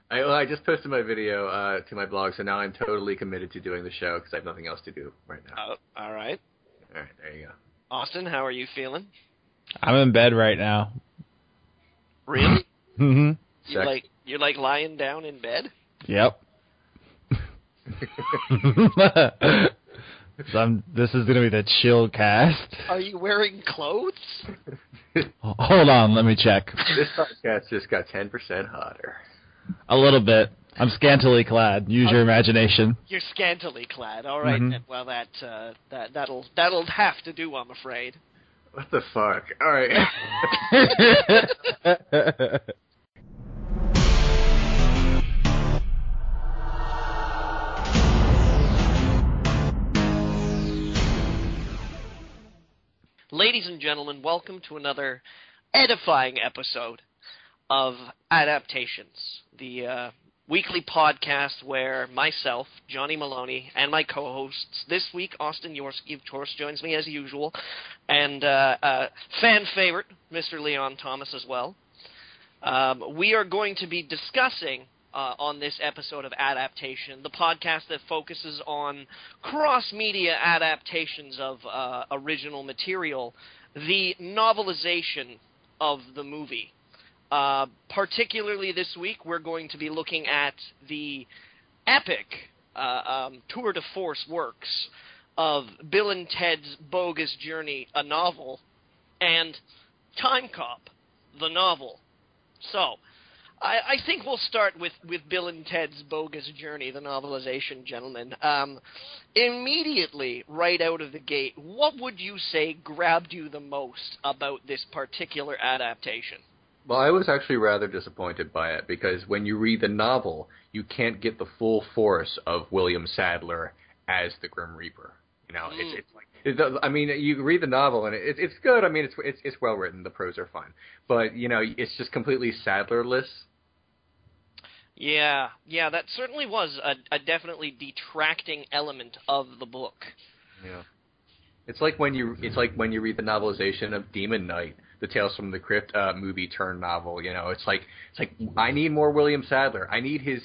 I just posted my video to my blog, so now I'm totally committed to doing the show because I have nothing else to do right now. Oh, all right. All right, there you go. Austin, how are you feeling? I'm in bed right now. Really? Mm-hmm. You're like lying down in bed? Yep. This is gonna be the chill cast. Are you wearing clothes? Hold on, let me check. This podcast just got 10% hotter. A little bit. I'm scantily clad. Use your imagination. You're scantily clad. All right. Mhm. Well, that'll have to do, I'm afraid. What the fuck? All right. Ladies and gentlemen, welcome to another edifying episode of Adaptations, the weekly podcast where myself, Johnny Maloney, and my co-hosts this week, Austin Yorsky, of course, joins me as usual, and fan favorite, Mr. Leon Thomas as well. We are going to be discussing on this episode of Adaptation, the podcast that focuses on cross-media adaptations of original material, the novelization of the movie. Particularly this week, we're going to be looking at the epic tour de force works of Bill and Ted's Bogus Journey, a novel, and Time Cop, the novel. So, I think we'll start with Bill and Ted's Bogus Journey, the novelization, gentlemen. Immediately, right out of the gate, what would you say grabbed you the most about this particular adaptation? Well, I was actually rather disappointed by it because when you read the novel, you can't get the full force of William Sadler as the Grim Reaper. You know, it's like I mean, you read the novel and it's good. I mean, it's well written. The prose are fine, but you know, it's just completely Sadlerless. Yeah, that certainly was a definitely detracting element of the book. Yeah, it's like when you read the novelization of Demon Knight, the Tales from the Crypt movie turned novel. You know, it's like I need more William Sadler. I need his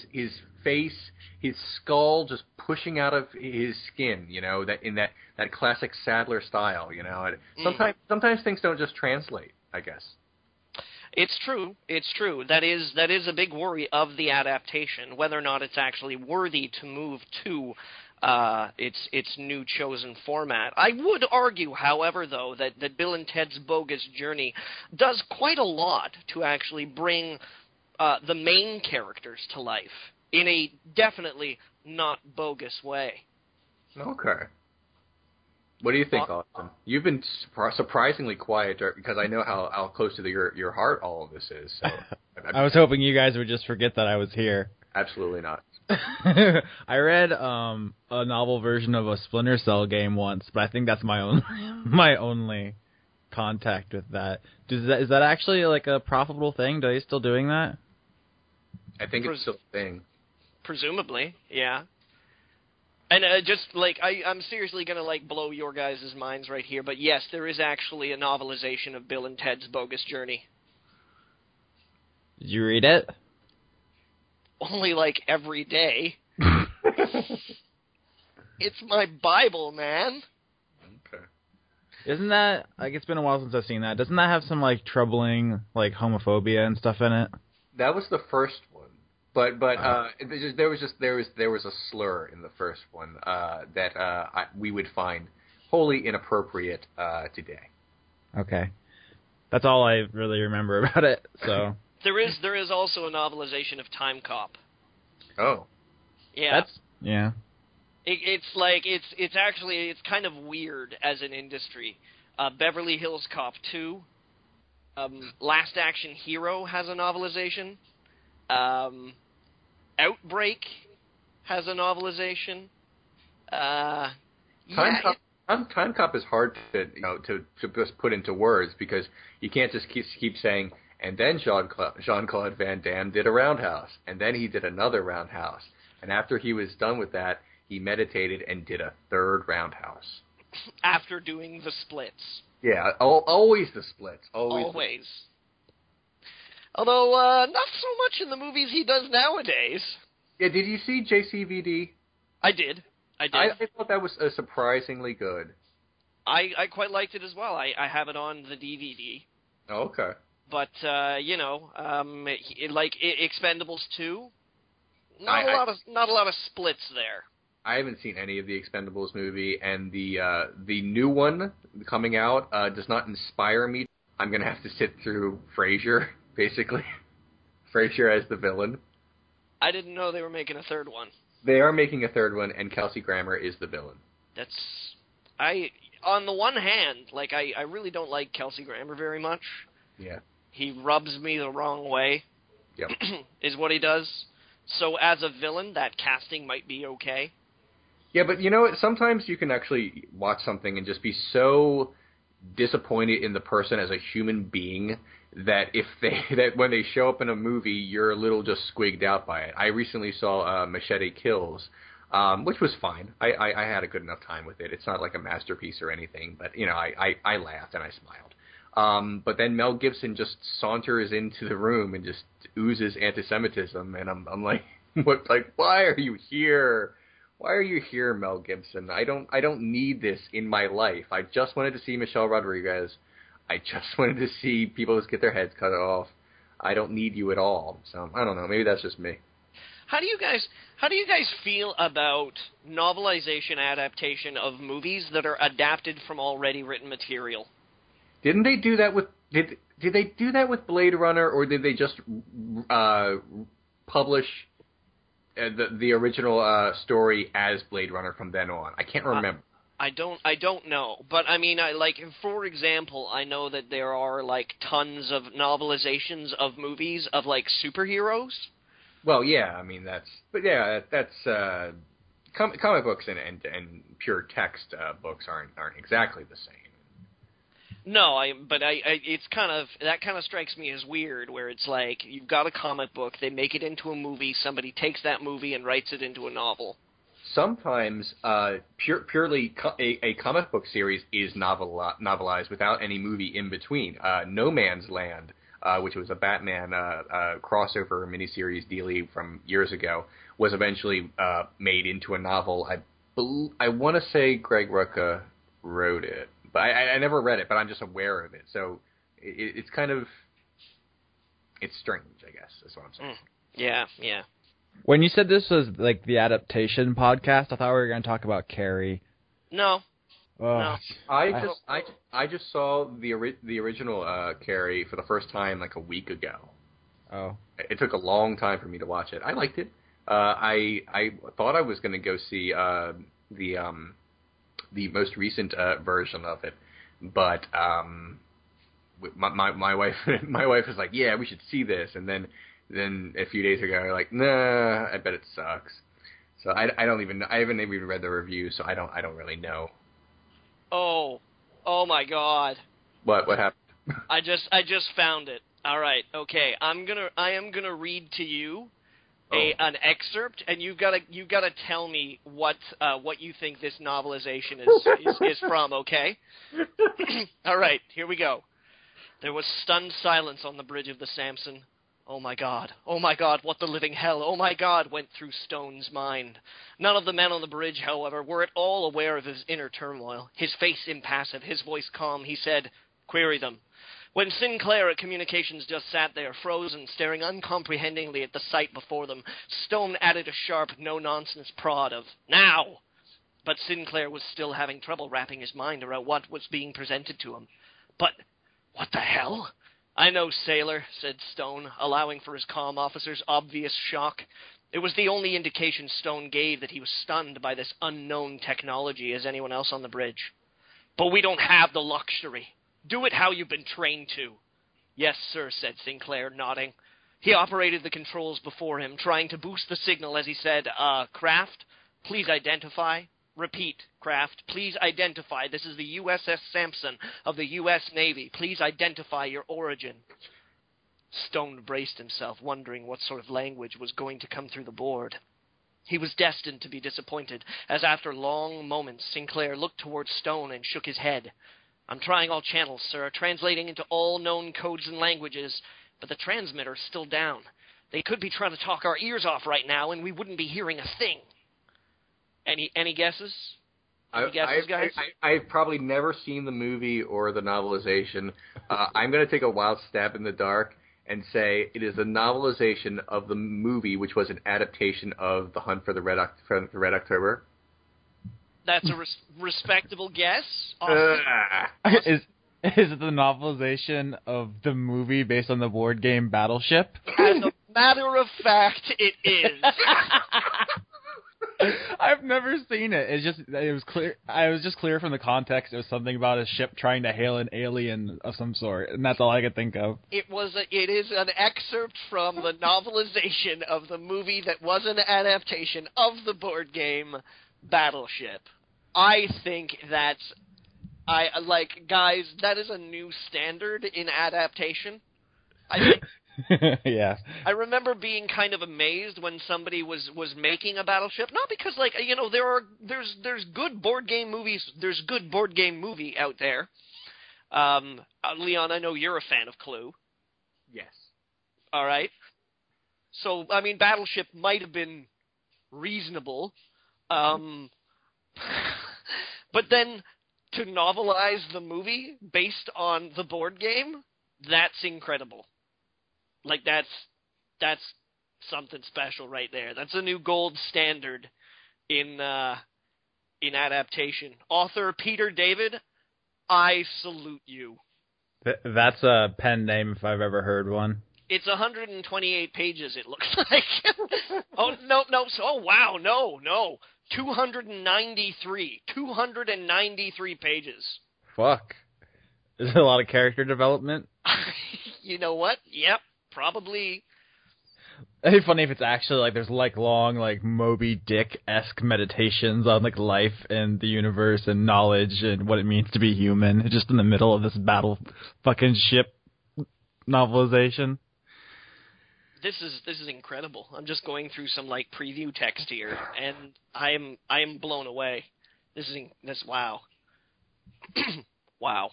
face, his skull just pushing out of his skin. You know, that in that classic Sadler style. You know, sometimes things don't just translate, I guess. It's true. That is a big worry of the adaptation, whether or not it's actually worthy to move to its new chosen format. I would argue, however, though, that Bill and Ted's Bogus Journey does quite a lot to actually bring the main characters to life in a definitely not bogus way. Okay. What do you think, Austin? You've been surprisingly quiet because I know how close to your heart all of this is. So I was hoping you guys would just forget that I was here. Absolutely not. I read a novel version of a Splinter Cell game once, but I think that's my only contact with that. Is that actually like a profitable thing? Are they still doing that? I think it's still a thing. Presumably, yeah. And just, like, I'm seriously going to, like, blow your guys' minds right here, but yes, there is actually a novelization of Bill and Ted's Bogus Journey. Did you read it? Only, like, every day. It's my Bible, man. Okay. Isn't that, like, it's been a while since I've seen that. Doesn't that have some, like, troubling, like, homophobia and stuff in it? That was the first one. But there was a slur in the first one that we would find wholly inappropriate today. Okay, that's all I really remember about it. So there is also a novelization of Time Cop. Oh, yeah, yeah. It's actually kind of weird as an industry. Beverly Hills Cop 2, Last Action Hero has a novelization. Outbreak has a novelization. Time Cop is hard to just put into words because you can't just keep saying, and then Jean-Claude Van Damme did a roundhouse, and then he did another roundhouse, and after he was done with that, he meditated and did a third roundhouse. After doing the splits. Yeah, always the splits. Always. Although, not so much in the movies he does nowadays. Yeah, did you see JCVD? I did. I thought that was surprisingly good. I quite liked it as well. I have it on the DVD. Oh, okay. But, Expendables 2, not a lot of splits there. I haven't seen any of the Expendables movie, and the new one coming out does not inspire me. I'm going to have to sit through Frasier, basically. Frasier as the villain. I didn't know they were making a third one. They are making a third one, and Kelsey Grammer is the villain. On the one hand, I really don't like Kelsey Grammer very much. Yeah. He rubs me the wrong way. Yep. Is what he does. So as a villain, that casting might be okay. Yeah, but you know what? Sometimes you can actually watch something and just be so disappointed in the person as a human being that that when they show up in a movie, you're a little just squigged out by it. I recently saw Machete Kills, which was fine. I had a good enough time with it. It's not like a masterpiece or anything, but I laughed and I smiled. But then Mel Gibson just saunters into the room and just oozes anti-Semitism, and I'm like, what? Like, why are you here? Why are you here, Mel Gibson? I don't need this in my life. I just wanted to see Michelle Rodriguez. I just wanted to see people just get their heads cut off. I don't need you at all. So I don't know. Maybe that's just me. How do you guys feel about novelization adaptation of movies that are adapted from already written material? Didn't they do that with did they do that with Blade Runner, or did they just publish the original story as Blade Runner from then on? I can't remember. I don't know, but I mean, for example, I know that there are tons of novelizations of movies of superheroes. Well, yeah, I mean that's comic books and pure text books aren't exactly the same. No, it's that kind of strikes me as weird, where it's like you've got a comic book, they make it into a movie, somebody takes that movie and writes it into a novel. Sometimes purely a comic book series is novelized without any movie in between. No Man's Land, which was a Batman crossover miniseries dealie from years ago, was eventually made into a novel. I want to say Greg Rucka wrote it, but I never read it, but I'm just aware of it. So it's strange, I guess, is what I'm saying. Yeah. When you said this was the adaptation podcast, I thought we were going to talk about Carrie. No. Oh. No. I just saw the original Carrie for the first time a week ago. Oh. It took a long time for me to watch it. I liked it. I thought I was going to go see the most recent version of it, but my wife was like, "Yeah, we should see this," and then a few days ago, I'm like, "Nah, I bet it sucks." So I haven't even read the review, so I don't really know. Oh my God! What happened? I just found it. All right, okay. I am gonna read to you an excerpt, and you gotta tell me what you think this novelization is from. Okay. All right, here we go. There was stunned silence on the bridge of the Samson. Oh my God, what the living hell, oh my God, went through Stone's mind. None of the men on the bridge, however, were at all aware of his inner turmoil. His face impassive, his voice calm, he said, "Query them." When Sinclair at Communications just sat there, frozen, staring uncomprehendingly at the sight before them, Stone added a sharp, no-nonsense prod of, "Now!" But Sinclair was still having trouble wrapping his mind around what was being presented to him. "But what the hell?" "I know, sailor," said Stone, allowing for his calm officer's obvious shock. It was the only indication Stone gave that he was stunned by this unknown technology as anyone else on the bridge. "But we don't have the luxury. Do it how you've been trained to." "Yes, sir," said Sinclair, nodding. He operated the controls before him, trying to boost the signal as he said, "Craft, please identify." "Repeat, Craft, please identify. This is the USS Sampson of the U.S. Navy. Please identify your origin." Stone braced himself, wondering what sort of language was going to come through the board. He was destined to be disappointed, as after long moments Sinclair looked towards Stone and shook his head. "I'm trying all channels, sir, translating into all known codes and languages. but the transmitter's still down. They could be trying to talk our ears off right now, and we wouldn't be hearing a thing. Any guesses? Guys? I've probably never seen the movie or the novelization. I'm going to take a wild stab in the dark and say it is a novelization of the movie, which was an adaptation of The Hunt for the Red October. That's a respectable guess. Is it the novelization of the movie based on the board game Battleship? As a matter of fact, it is. I've never seen it. It was clear. I was just clear from the context. It was something about a ship trying to hail an alien of some sort, and that's all I could think of. It is an excerpt from the novelization of the movie that was an adaptation of the board game Battleship. I think guys, that is a new standard in adaptation. I think. Yeah. I remember being kind of amazed when somebody was making a Battleship, not because there's good board game movies, there's good board game movie out there. Leon, I know you're a fan of Clue. Yes. All right. So, I mean, Battleship might have been reasonable. But then to novelize the movie based on the board game, that's incredible. Like, that's something special right there. That's a new gold standard in adaptation. Author Peter David, I salute you. That's a pen name if I've ever heard one. It's 128 pages, it looks like. Oh, no. Oh, wow, no. 293 pages. Fuck. Is it a lot of character development? You know what? Yep, probably. It'd be funny if it's actually there's long Moby Dick-esque meditations on life and the universe and knowledge and what it means to be human, just in the middle of this battle fucking ship novelization. This is incredible. I'm just going through some preview text here, and I am blown away. This wow. Wow.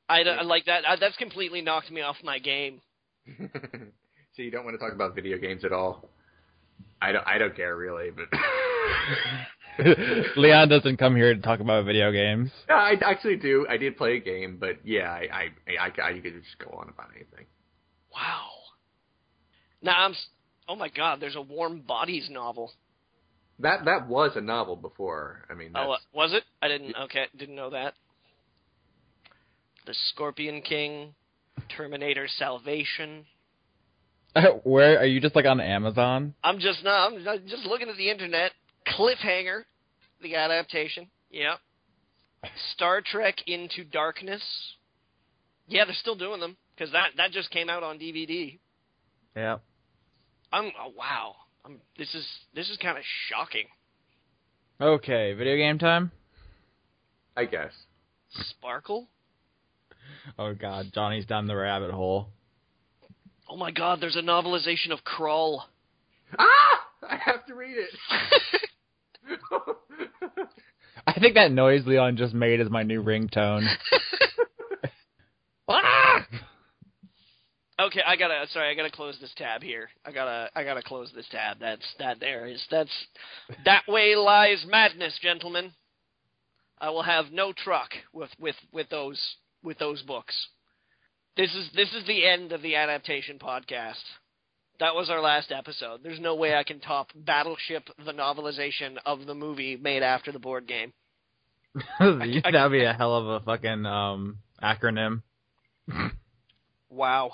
I like that. That's completely knocked me off my game. So you don't want to talk about video games at all? I don't care really, but Leon doesn't come here to talk about video games. No, I actually do. I did play a game, but yeah, I could just go on about anything. Wow. Now oh my God, there's a Warm Bodies novel. That was a novel before. I mean, was it? I didn't know that. The Scorpion King, Terminator Salvation. Where are you? Just on Amazon? I'm just looking at the internet. Cliffhanger, the adaptation. Yep. Star Trek Into Darkness. Yeah, they're still doing them because that just came out on DVD. Yeah. Wow. This is kind of shocking. Okay, video game time. I guess. Sparkle. Oh God, Johnny's down the rabbit hole. Oh my God, there's a novelization of Crawl. Ah! I have to read it. I think that noise Leon just made is my new ringtone. Ah! Okay, I gotta close this tab here. I gotta close this tab. That way lies madness, gentlemen. I will have no truck with those books. This is the end of the adaptation podcast. That was our last episode. There's no way I can top Battleship, the novelization of the movie made after the board game. That'd be a hell of a fucking acronym. Wow.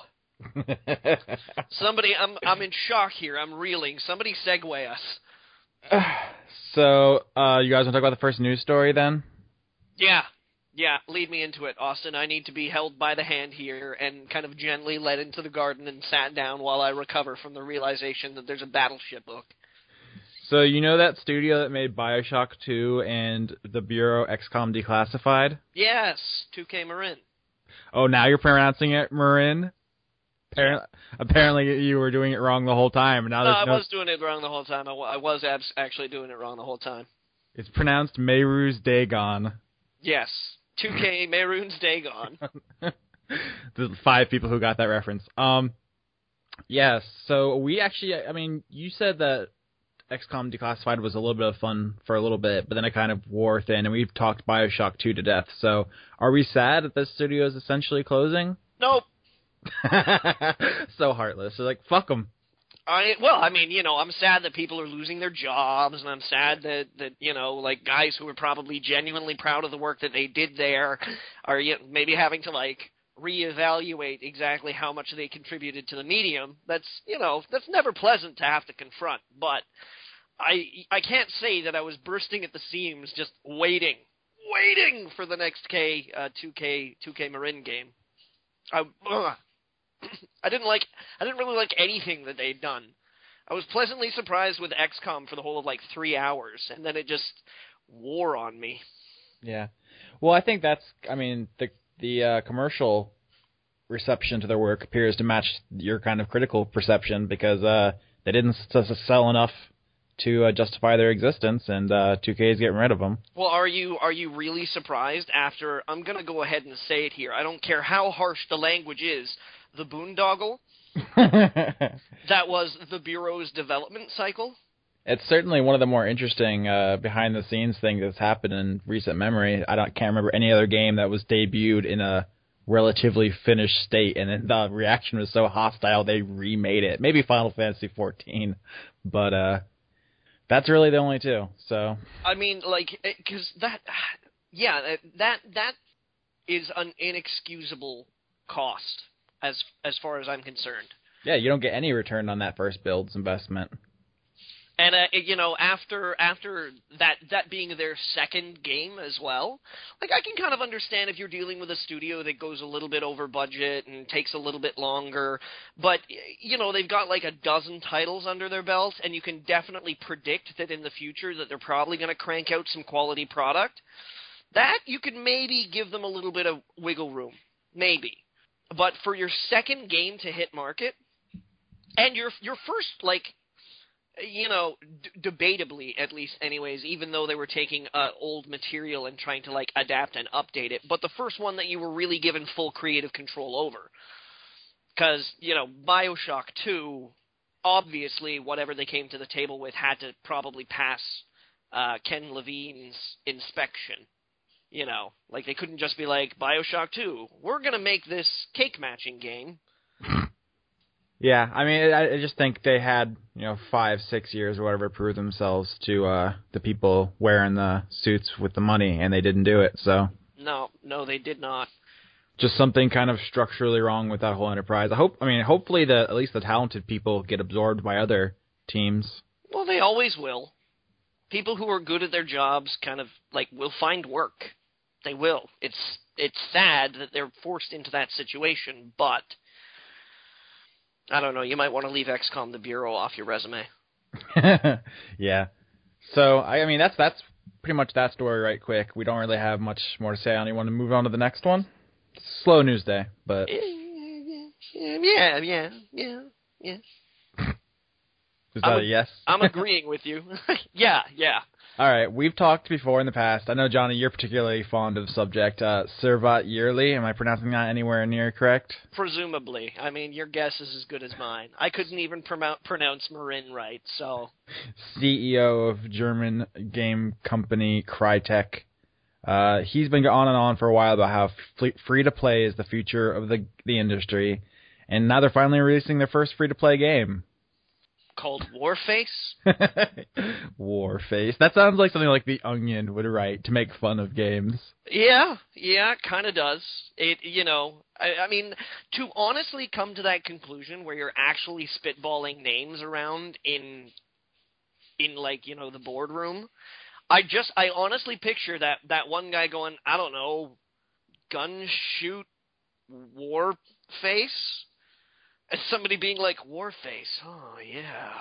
Somebody, I'm in shock here. I'm reeling. Somebody segue us. So, you guys want to talk about the first news story then? Yeah, lead me into it, Austin. I need to be held by the hand here and kind of gently led into the garden and sat down while I recover from the realization that there's a Battleship book. So you know that studio that made BioShock 2 and the Bureau XCOM Declassified? Yes, 2K Marin. Oh, now you're pronouncing it Marin? Apparently you were doing it wrong the whole time. Now I was doing it wrong the whole time. I was actually doing it wrong the whole time. It's pronounced Mayru's Dagon. Yes. 2K Maroon's Dagon. The 5 people who got that reference. Yes. So we actually, I mean, you said that XCOM Declassified was a little bit of fun for a little bit, but then it kind of wore thin, and we've talked BioShock 2 to death. So are we sad that this studio is essentially closing? Nope. So heartless. They're like, fuck them. I mean, I'm sad that people are losing their jobs, and I'm sad that like guys who are probably genuinely proud of the work that they did there are maybe having to like reevaluate exactly how much they contributed to the medium. That's never pleasant to have to confront, but I can't say that I was bursting at the seams just waiting for the next 2K Marin game. I didn't really like anything that they'd done. I was pleasantly surprised with XCOM for the whole of like 3 hours, and then it just wore on me. Yeah. Well, I think the commercial reception to their work appears to match your kind of critical perception, because they didn't sell enough to justify their existence, and 2K is getting rid of them. Well, are you really surprised after, I'm going to go ahead and say it here, I don't care how harsh the language is, the boondoggle that was the Bureau's development cycle? It's certainly one of the more interesting behind-the-scenes things that's happened in recent memory. Can't remember any other game that was debuted in a relatively finished state, and the reaction was so hostile they remade it. Maybe Final Fantasy XIV, but that's really the only two. So I mean, like, because that is an inexcusable cost as far as I'm concerned. Yeah, you don't get any return on that first build's investment. And after that being their second game as well, like, I can kind of understand if you're dealing with a studio that goes a little bit over budget and takes a little bit longer, but they've got like a dozen titles under their belt, and you can definitely predict that in the future that they're probably going to crank out some quality product. That you could maybe give them a little bit of wiggle room, maybe. But for your second game to hit market, and your first, like, debatably, at least anyways, even though they were taking old material and trying to, like, adapt and update it, but the first one that you were really given full creative control over. Because, BioShock 2, obviously, whatever they came to the table with had to probably pass Ken Levine's inspection. Like, they couldn't just be like, BioShock 2, we're going to make this cake-matching game. Yeah, I mean, I just think they had, 5-6 years or whatever to prove themselves to the people wearing the suits with the money, and they didn't do it, so. No, they did not. Just something kind of structurally wrong with that whole enterprise. Hopefully at least the talented people get absorbed by other teams. Well, they always will. People who are good at their jobs kind of, like, will find work. They will. It's sad that they're forced into that situation, but I don't know. You might want to leave XCOM the Bureau off your resume. Yeah. So, that's pretty much that story right quick. We don't really have much more to say on it. You want to move on to the next one? Slow news day, but... Yeah. Is that a yes? I'm agreeing with you. Yeah. All right, we've talked before in the past. I know, Johnny, you're particularly fond of the subject. Servat Yearly, am I pronouncing that anywhere near correct? Presumably. I mean, your guess is as good as mine. I couldn't even pronounce Marin right, so... CEO of German game company Crytek. He's been on and on for a while about how free-to-play is the future of the industry, and now they're finally releasing their first free-to-play game. Called Warface? Warface. That sounds like something like The Onion would write to make fun of games. Yeah, kind of does. I mean, to honestly come to that conclusion where you're actually spitballing names around in like, the boardroom, I honestly picture that one guy going, I don't know, gun shoot Warface? And somebody being like, Warface, oh, yeah.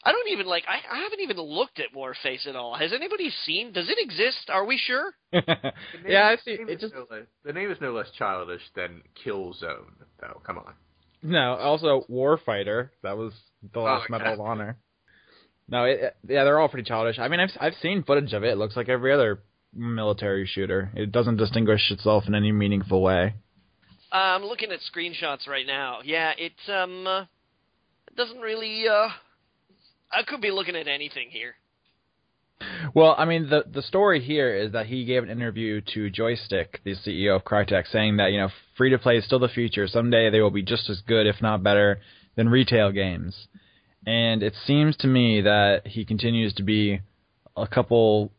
I haven't even looked at Warface at all. Has anybody seen? Does it exist? Are we sure? Yeah, I've seen it. The name is no less childish than Killzone, though. Come on. No, also Warfighter. That was the last Medal of Honor. No, they're all pretty childish. I mean, I've seen footage of it. It looks like every other military shooter. It doesn't distinguish itself in any meaningful way. I'm looking at screenshots right now. Yeah, it doesn't really. I could be looking at anything here. Well, I mean, the story here is that he gave an interview to Joystick, the CEO of Crytek, saying that, free-to-play is still the future. Someday they will be just as good, if not better, than retail games. And it seems to me that he continues to be a couple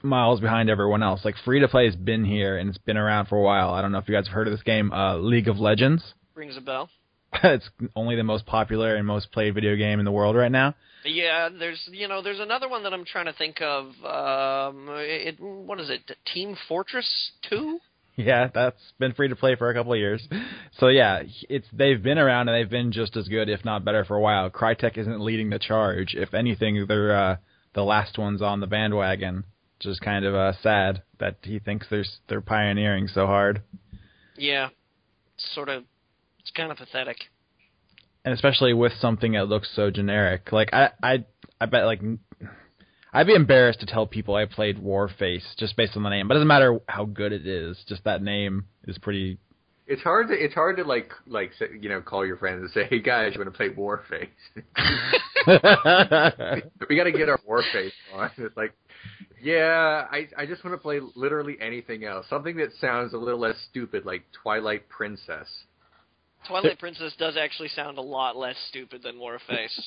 miles behind everyone else. Like, free-to-play has been here, and it's been around for a while. I don't know if you guys have heard of this game, League of Legends. Rings a bell. It's only the most popular and most played video game in the world right now. Yeah, there's another one that I'm trying to think of. What is it? Team Fortress 2? Yeah, that's been free to play for a couple of years. So yeah, they've been around and they've been just as good, if not better, for a while. Crytek isn't leading the charge. If anything, they're the last ones on the bandwagon. Which is kind of sad that he thinks they're pioneering so hard. Yeah, it's kind of pathetic. And especially with something that looks so generic. Like I bet like I'd be embarrassed to tell people I played Warface just based on the name. But it doesn't matter how good it is. Just that name is pretty. It's hard to like call your friends and say, "Hey guys, you want to play Warface?" We got to get our Warface on. It's like, yeah, I just want to play literally anything else. Something that sounds a little less stupid, like Twilight Princess. Twilight Princess does actually sound a lot less stupid than Warface.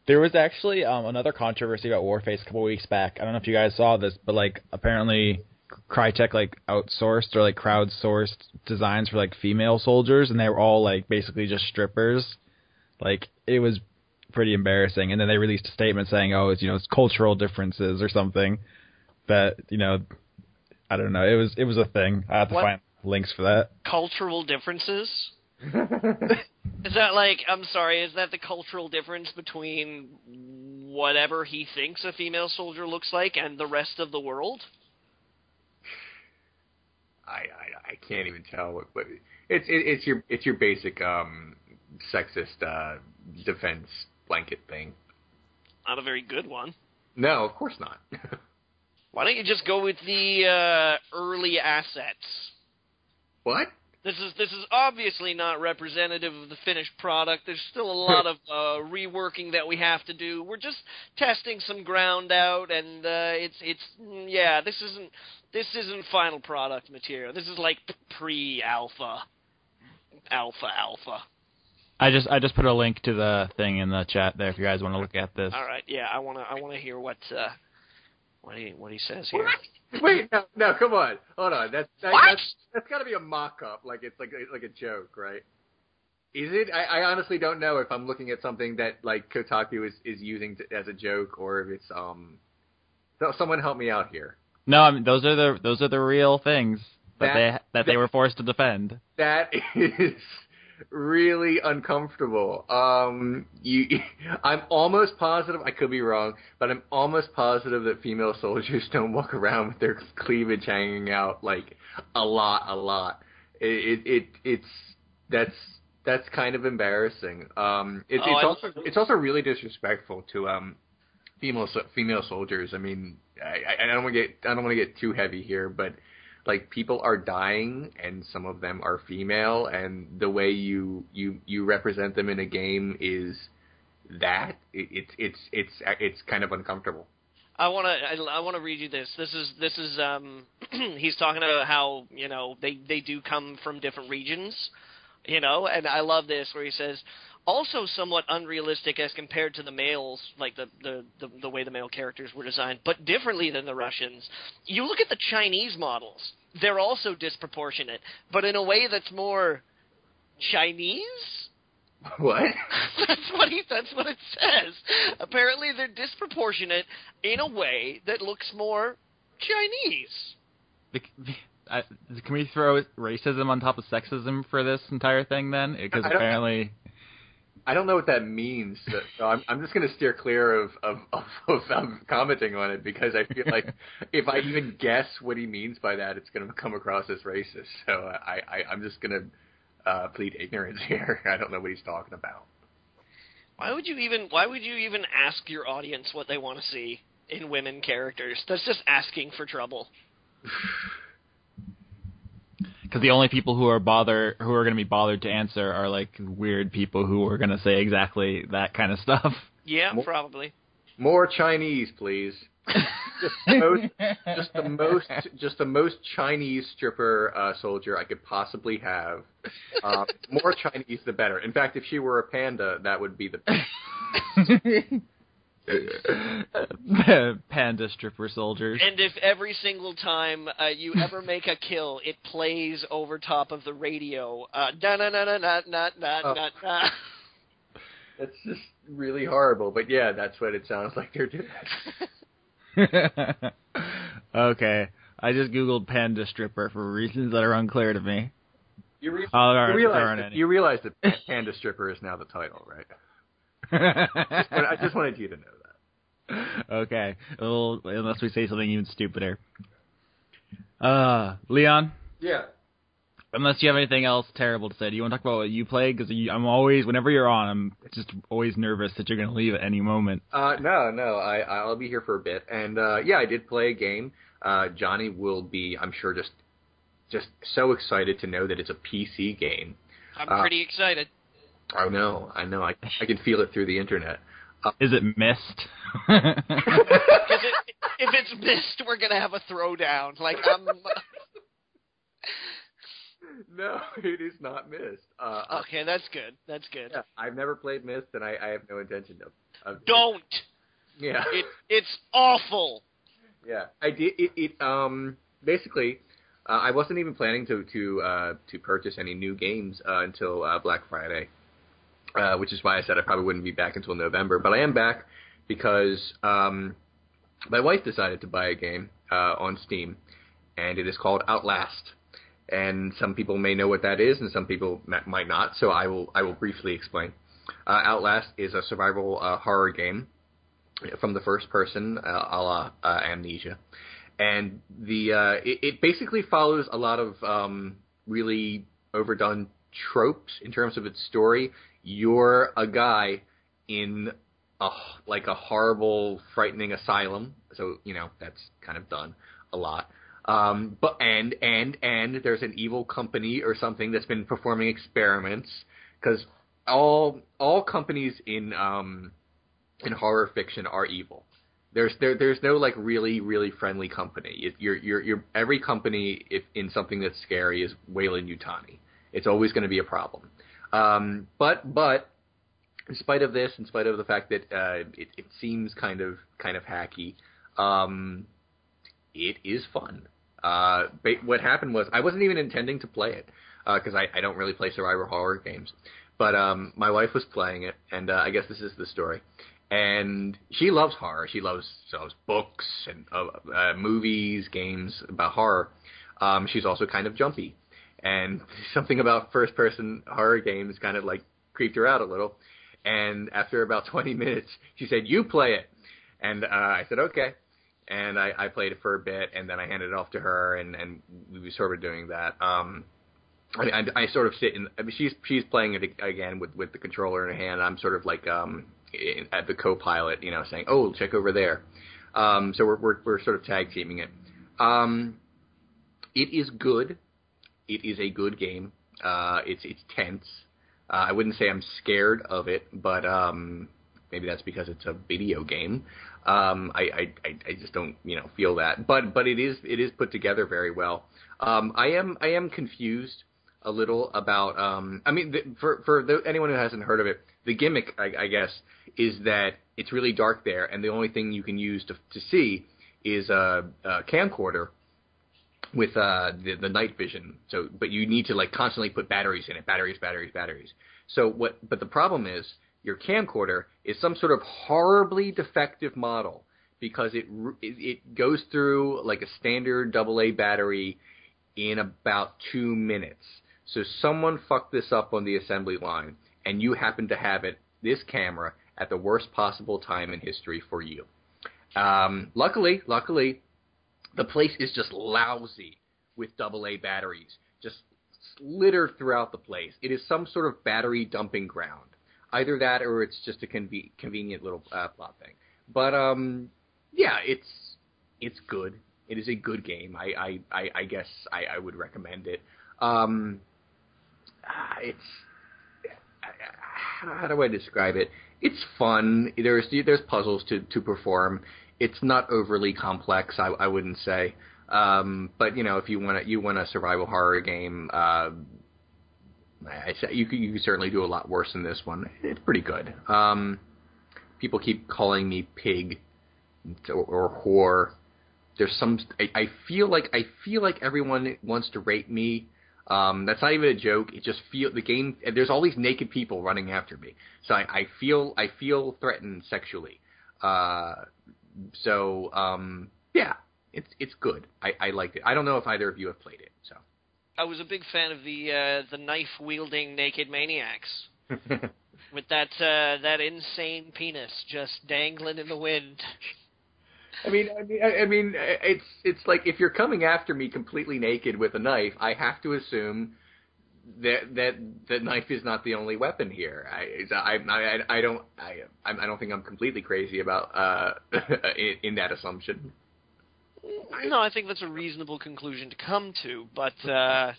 There was actually another controversy about Warface a couple weeks back. I don't know if you guys saw this, but apparently Crytek outsourced or crowdsourced designs for female soldiers, and they were all basically just strippers. It was pretty embarrassing. And then they released a statement saying, "Oh, it's cultural differences or something." That I don't know. It was a thing. I have to find links for that. Cultural differences? Is that I'm sorry, is that the cultural difference between whatever he thinks a female soldier looks like and the rest of the world? I can't even tell what it's your basic sexist defense blanket thing. Not a very good one. No, of course not. Why don't you just go with the early assets? What? This is obviously not representative of the finished product. There's still a lot of reworking that we have to do. We're just testing some ground out, and this isn't final product material. This is pre-alpha, alpha. I just put a link to the thing in the chat there if you guys want to look at this. All right, yeah, I want to hear what he says here. Wait, no, come on, hold on. That's got to be a mock-up, it's like a joke, right? Is it? I honestly don't know if I'm looking at something that Kotaku is using as a joke or if it's So someone help me out here. No, I mean those are the real things that they were forced to defend. That is really uncomfortable. I'm almost positive, I could be wrong, but I'm almost positive that female soldiers don't walk around with their cleavage hanging out a lot. That's kind of embarrassing. It's also really disrespectful to female soldiers. I mean, I don't want to get too heavy here, but people are dying, and some of them are female, and the way you represent them in a game is that it's kind of uncomfortable. I want to read you this. This is he's talking about how they do come from different regions, and I love this where he says, also somewhat unrealistic as compared to the males, the way the male characters were designed, but differently than the Russians. You look at the Chinese models; they're also disproportionate, but in a way that's more Chinese. What? That's what it says. Apparently, they're disproportionate in a way that looks more Chinese. Can we throw racism on top of sexism for this entire thing then? Because apparently. I don't know what that means, so I'm just going to steer clear of commenting on it, because I feel like if I even guess what he means by that, it's going to come across as racist. So I'm just going to plead ignorance here. I don't know what he's talking about. Why would you even ask your audience what they want to see in women characters? That's just asking for trouble. Because the only people who are going to be bothered to answer are like weird people who are going to say exactly that kind of stuff. Yeah, probably. More Chinese, please. just the most Chinese stripper soldier I could possibly have. More Chinese, the better. In fact, if she were a panda, that would be the best. Panda stripper soldiers. And if every single time you ever make a kill, it plays over top of the radio, da na na na na na na na na. That's just really horrible, but yeah, that's what it sounds like they're doing. Okay, I just googled panda stripper for reasons that are unclear to me. You realize that panda stripper is now the title, right? I just wanted you to know that. Okay, well, unless we say something even stupider. Leon? Yeah. Unless you have anything else terrible to say, do you want to talk about what you play? Because I'm always, whenever you're on, I'm just always nervous that you're going to leave at any moment. No, I'll be here for a bit. And, yeah, I did play a game. Johnny will be, I'm sure, just so excited to know that it's a PC game. I'm pretty excited. I know. I can feel it through the internet. Is it Myst? If it's Myst, we're going to have a throwdown. Like, No, it is not Myst. Okay, that's good. That's good. Yeah, I've never played Myst, and I have no intention of Don't! Yeah. It's awful! Yeah, I did. Basically, I wasn't even planning to purchase any new games until Black Friday, which is why I said I probably wouldn't be back until November. But I am back because my wife decided to buy a game on Steam, and it is called Outlast. And some people may know what that is, and some people might not. So I will briefly explain. Outlast is a survival horror game from the first person, a la Amnesia, and it basically follows a lot of really overdone tropes in terms of its story. You're a guy in a horrible, frightening asylum, so that's kind of done a lot. But there's an evil company or something that's been performing experiments, because all companies in horror fiction are evil. There's no like really friendly company. You're every company in something that's scary is Weyland-Yutani. It's always going to be a problem. But in spite of this, in spite of the fact that it seems kind of hacky, it is fun. What happened was I wasn't even intending to play it because I don't really play survival horror games. But my wife was playing it, and I guess this is the story. And she loves horror. She loves books and movies, games about horror. She's also kind of jumpy. And something about first-person horror games kind of like creeped her out a little. And after about 20 minutes, she said, "You play it." And I said, "Okay." And I played it for a bit, and then I handed it off to her, and we were sort of doing that. I sort of sit in. I mean, she's playing it again with the controller in her hand. I'm sort of like at the co-pilot, saying, "Oh, check over there." So we're sort of tag teaming it. It is good. It is a good game. It's tense. I wouldn't say I'm scared of it, but maybe that's because it's a video game. I just don't feel that. But it is put together very well. I am confused a little about. For anyone who hasn't heard of it, the gimmick, I guess, is that it's really dark there, and the only thing you can use to see is a camcorder with the night vision. So, but you need to constantly put batteries in it, batteries. But the problem is your camcorder is some sort of horribly defective model because it goes through like a standard AA battery in about 2 minutes. So someone fucked this up on the assembly line, and you happen to have this camera at the worst possible time in history for you. Luckily, the place is just lousy with AA batteries, just littered throughout the place. It is some sort of battery dumping ground. Either that or it's just a convenient little plot thing. But, yeah, it's good. It is a good game. I guess I would recommend it. It's how do I describe it? It's fun. There's puzzles to perform. It's not overly complex. I wouldn't say. But if you want a survival horror game, I say you could certainly do a lot worse than this one. It's pretty good. People keep calling me pig or whore. There's some. I feel like everyone wants to rape me. That's not even a joke. It just the game. There's all these naked people running after me, so I feel threatened sexually. Yeah, it's good. I liked it. I don't know if either of you have played it. So I was a big fan of the knife wielding naked maniacs with that insane penis just dangling in the wind. I mean, it's like if you're coming after me completely naked with a knife, I have to assume that knife is not the only weapon here. I don't think I'm completely crazy about in that assumption. No, I think that's a reasonable conclusion to come to, but I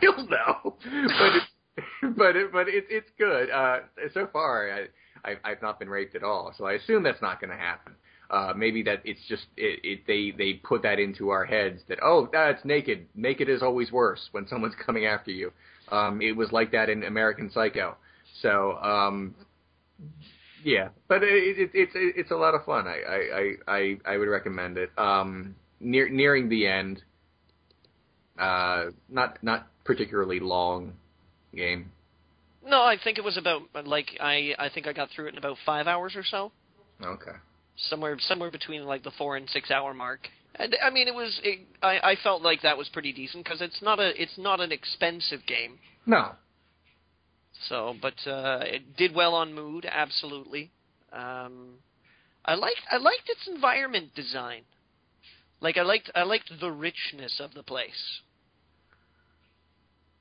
don't know, but it's good. So far, I've not been raped at all, so I assume that's not going to happen. Maybe that it's just they put that into our heads that that's naked. Naked is always worse when someone's coming after you. It was like that in American Psycho. So yeah, but it's a lot of fun. I would recommend it. Nearing the end, not particularly long game. No, I think it was about I think I got through it in about 5 hours or so. Okay. Somewhere between like the 4 and 6 hour mark. And I mean, I felt like that was pretty decent because it's not an expensive game. No. So, but it did well on mood, absolutely. I liked its environment design. Like I liked the richness of the place.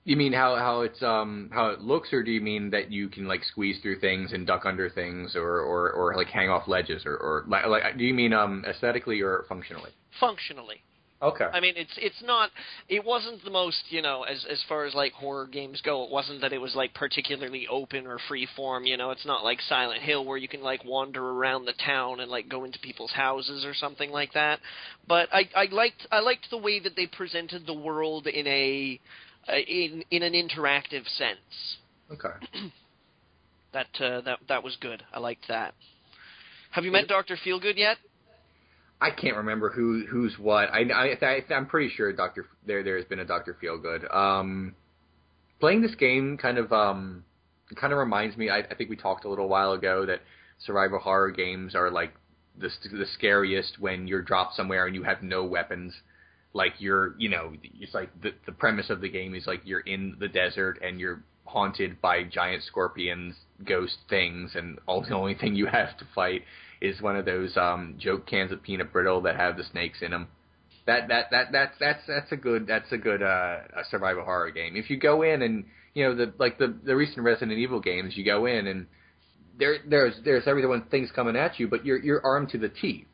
You mean how it looks, or do you mean that you can like squeeze through things and duck under things, or like hang off ledges, or like do you mean aesthetically or functionally? Functionally. Okay. I mean, it wasn't the most, as far as like horror games go, it wasn't that it was like particularly open or free form, it's not like Silent Hill where you can like wander around the town and like go into people's houses or something like that. But I liked the way that they presented the world in an interactive sense. Okay. That was good. I liked that. Have you met Dr. Feelgood yet? I can't remember who's what. I'm pretty sure there has been a Dr. Feelgood. Playing this game kind of reminds me. I think we talked a little while ago that survival horror games are like the scariest when you're dropped somewhere and you have no weapons. Like it's like the premise of the game is like you're in the desert and you're haunted by giant scorpions, ghost things, and the only thing you have to fight is one of those joke cans of peanut brittle that have the snakes in them. That's a good survival horror game. If you go in and the recent Resident Evil games, you go in and there's everyone things coming at you, but you're armed to the teeth.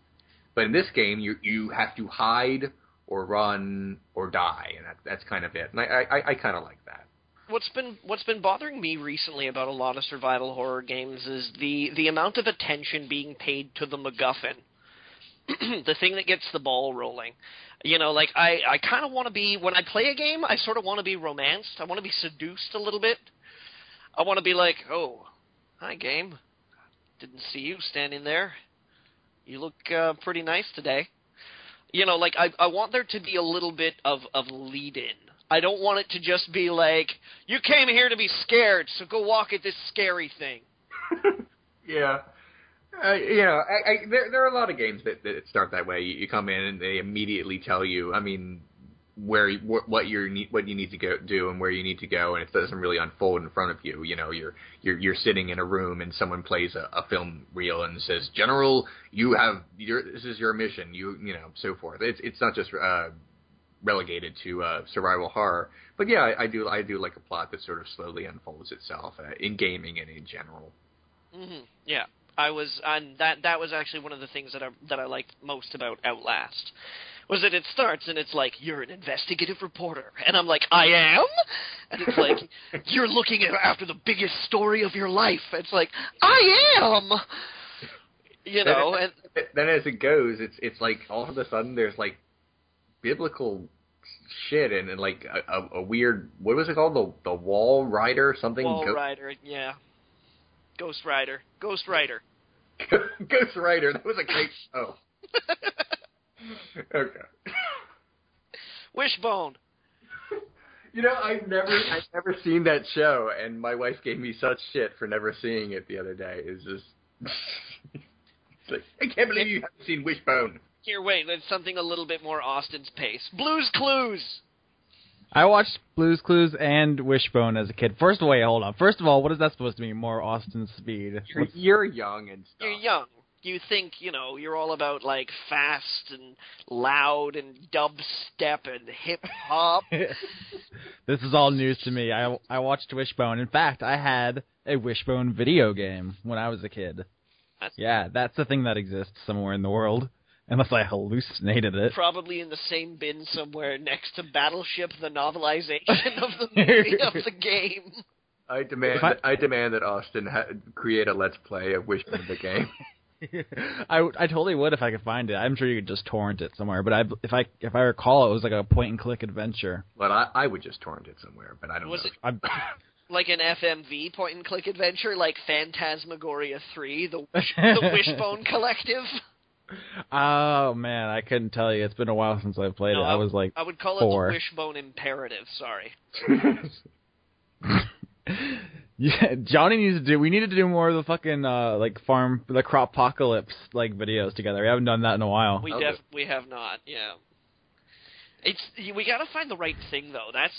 But in this game, you have to hide or run or die, and that's kind of it. And I kind of like that. What's been bothering me recently about a lot of survival horror games is the amount of attention being paid to the MacGuffin, the thing that gets the ball rolling. Like I kind of want to be, when I play a game, I sort of want to be romanced. I want to be seduced a little bit. I want to be like, oh, hi game, didn't see you standing there. You look pretty nice today. Like I want there to be a little bit of lead-in. I don't want it to just be like, you came here to be scared, so go walk at this scary thing. Yeah. There are a lot of games that start that way. You come in and they immediately tell you, I mean, what you need to go do and where you need to go, and it doesn't really unfold in front of you. You're sitting in a room and someone plays a film reel and says, General, this is your mission. So forth. It's not just relegated to survival horror, but yeah, I do like a plot that sort of slowly unfolds itself in gaming and in general. Mm-hmm. Yeah, that was actually one of the things that I liked most about Outlast. Was it starts and it's like, you're an investigative reporter. And I'm like, I am? And it's like, you're looking after the biggest story of your life. It's like, I am! You know, and then as it goes, it's like all of a sudden there's like biblical shit and like a weird, what was it called? The Wall Rider something? Wall Rider, yeah. Ghost Rider. Ghost Rider. That was a great show. Okay. Wishbone. You know, I've never seen that show, and my wife gave me such shit for never seeing it the other day. It's just, it's like, I can't believe you haven't seen Wishbone. Here, wait, there's something a little bit more Austin's pace. Blue's Clues. I watched Blue's Clues and Wishbone as a kid. First of all, hold on. First of all, what is that supposed to mean? More Austin speed? You're young and stuff. You're young. You think, you're all about, like, fast and loud and dubstep and hip-hop. This is all news to me. I watched Wishbone. In fact, I had a Wishbone video game when I was a kid. That's a thing that exists somewhere in the world. Unless I hallucinated it. Probably in the same bin somewhere next to Battleship, the novelization of the movie of the game. I demand that Austin create a Let's Play of Wishbone the game. I totally would if I could find it. I'm sure you could just torrent it somewhere. But if I recall, it was like a point-and-click adventure. Well, I would just torrent it somewhere, but I don't know. Was it like an FMV point-and-click adventure, like Phantasmagoria 3, the Wishbone Collective? Oh man, I couldn't tell you. It's been a while since I played it. I was like, I would call 4. it the Wishbone Imperative. Sorry. Yeah, Johnny needs to do. We need to do more of the fucking the Croppocalypse like videos together. We haven't done that in a while. We have not. Yeah. We gotta find the right thing though. That's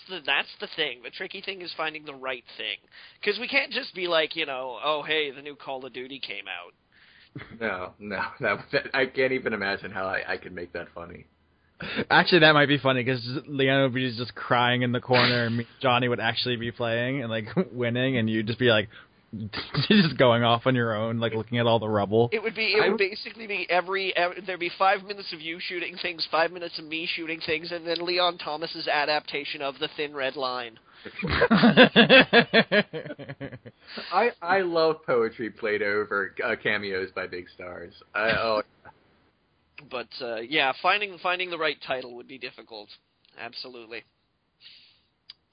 the thing. The tricky thing is finding the right thing, because we can't just be like, oh hey, the new Call of Duty came out. No, I can't even imagine how I could make that funny. Actually, that might be funny, because Leon would be just crying in the corner, and Johnny would actually be playing and, like, winning, and you'd just be, like, just going off on your own, like, looking at all the rubble. It would basically be there'd be 5 minutes of you shooting things, 5 minutes of me shooting things, and then Leon Thomas's adaptation of The Thin Red Line. I love poetry played over cameos by big stars. But finding the right title would be difficult. Absolutely.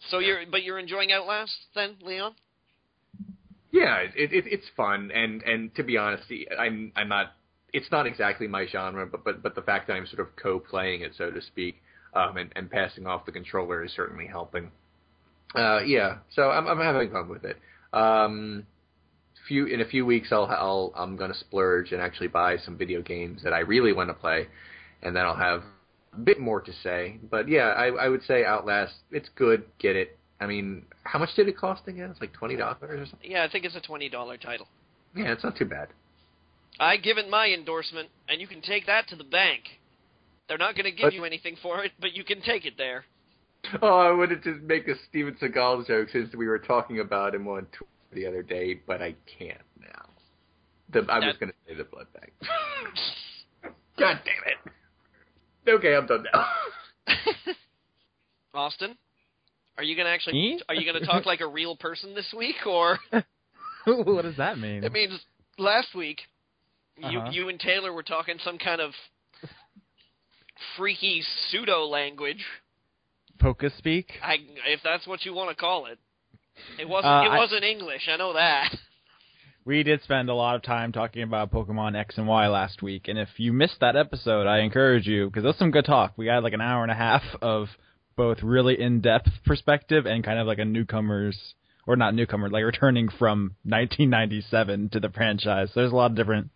So you're enjoying Outlast then, Leon? Yeah, it's fun, and to be honest, I'm not. It's not exactly my genre, but the fact that I'm sort of co-playing it, so to speak, and passing off the controller is certainly helping. So I'm having fun with it. In a few weeks, I'm gonna splurge and actually buy some video games that I really want to play, and then I'll have a bit more to say. But yeah, I would say Outlast. It's good. Get it. I mean, how much did it cost again? It's like $20 or something. Yeah, I think it's a $20 title. Yeah, it's not too bad. I give it my endorsement, and you can take that to the bank. They're not going to give you anything for it, but you can take it there. Oh, I wanted to make a Steven Seagal joke since we were talking about him on Twitter the other day, but I can't now. I was going to say the blood bank. God damn it. Okay, I'm done now. Austin, are you going to talk like a real person this week, or? What does that mean? It means last week you and Taylor were talking some kind of freaky pseudo language. Poca speak? If that's what you want to call it. It wasn't English, I know that. We did spend a lot of time talking about Pokemon X and Y last week, and if you missed that episode, I encourage you, because that's some good talk. We had like an hour and a half of both really in-depth perspective and kind of like a like returning from 1997 to the franchise. So there's a lot of different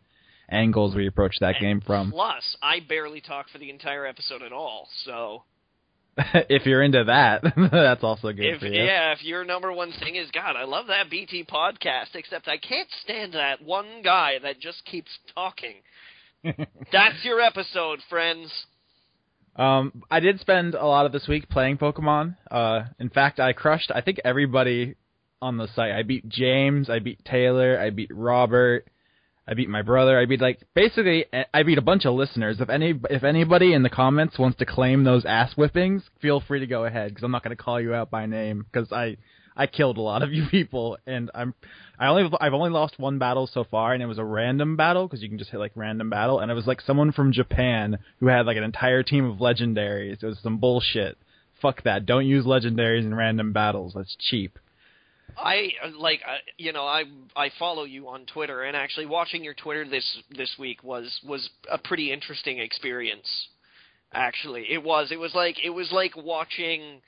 angles we approach that game from. Plus, I barely talked for the entire episode at all, so... If you're into that, that's also good for you. Yeah, if your number one thing is, God, I love that BT podcast, except I can't stand that one guy that just keeps talking. That's your episode, friends. I did spend a lot of this week playing Pokemon. In fact, I crushed, I think, everybody on the site. I beat James, I beat Taylor, I beat Robert. I beat my brother. I beat basically I beat a bunch of listeners. If anybody in the comments wants to claim those ass whippings, feel free to go ahead, because I'm not going to call you out by name, because I killed a lot of you people, and I've only lost one battle so far, and it was a random battle, because you can just hit random battle, and it was someone from Japan who had an entire team of legendaries. It was some bullshit. Fuck that. Don't use legendaries in random battles. That's cheap. I follow you on Twitter, and actually watching your Twitter this week was a pretty interesting experience. Actually, it was like watching.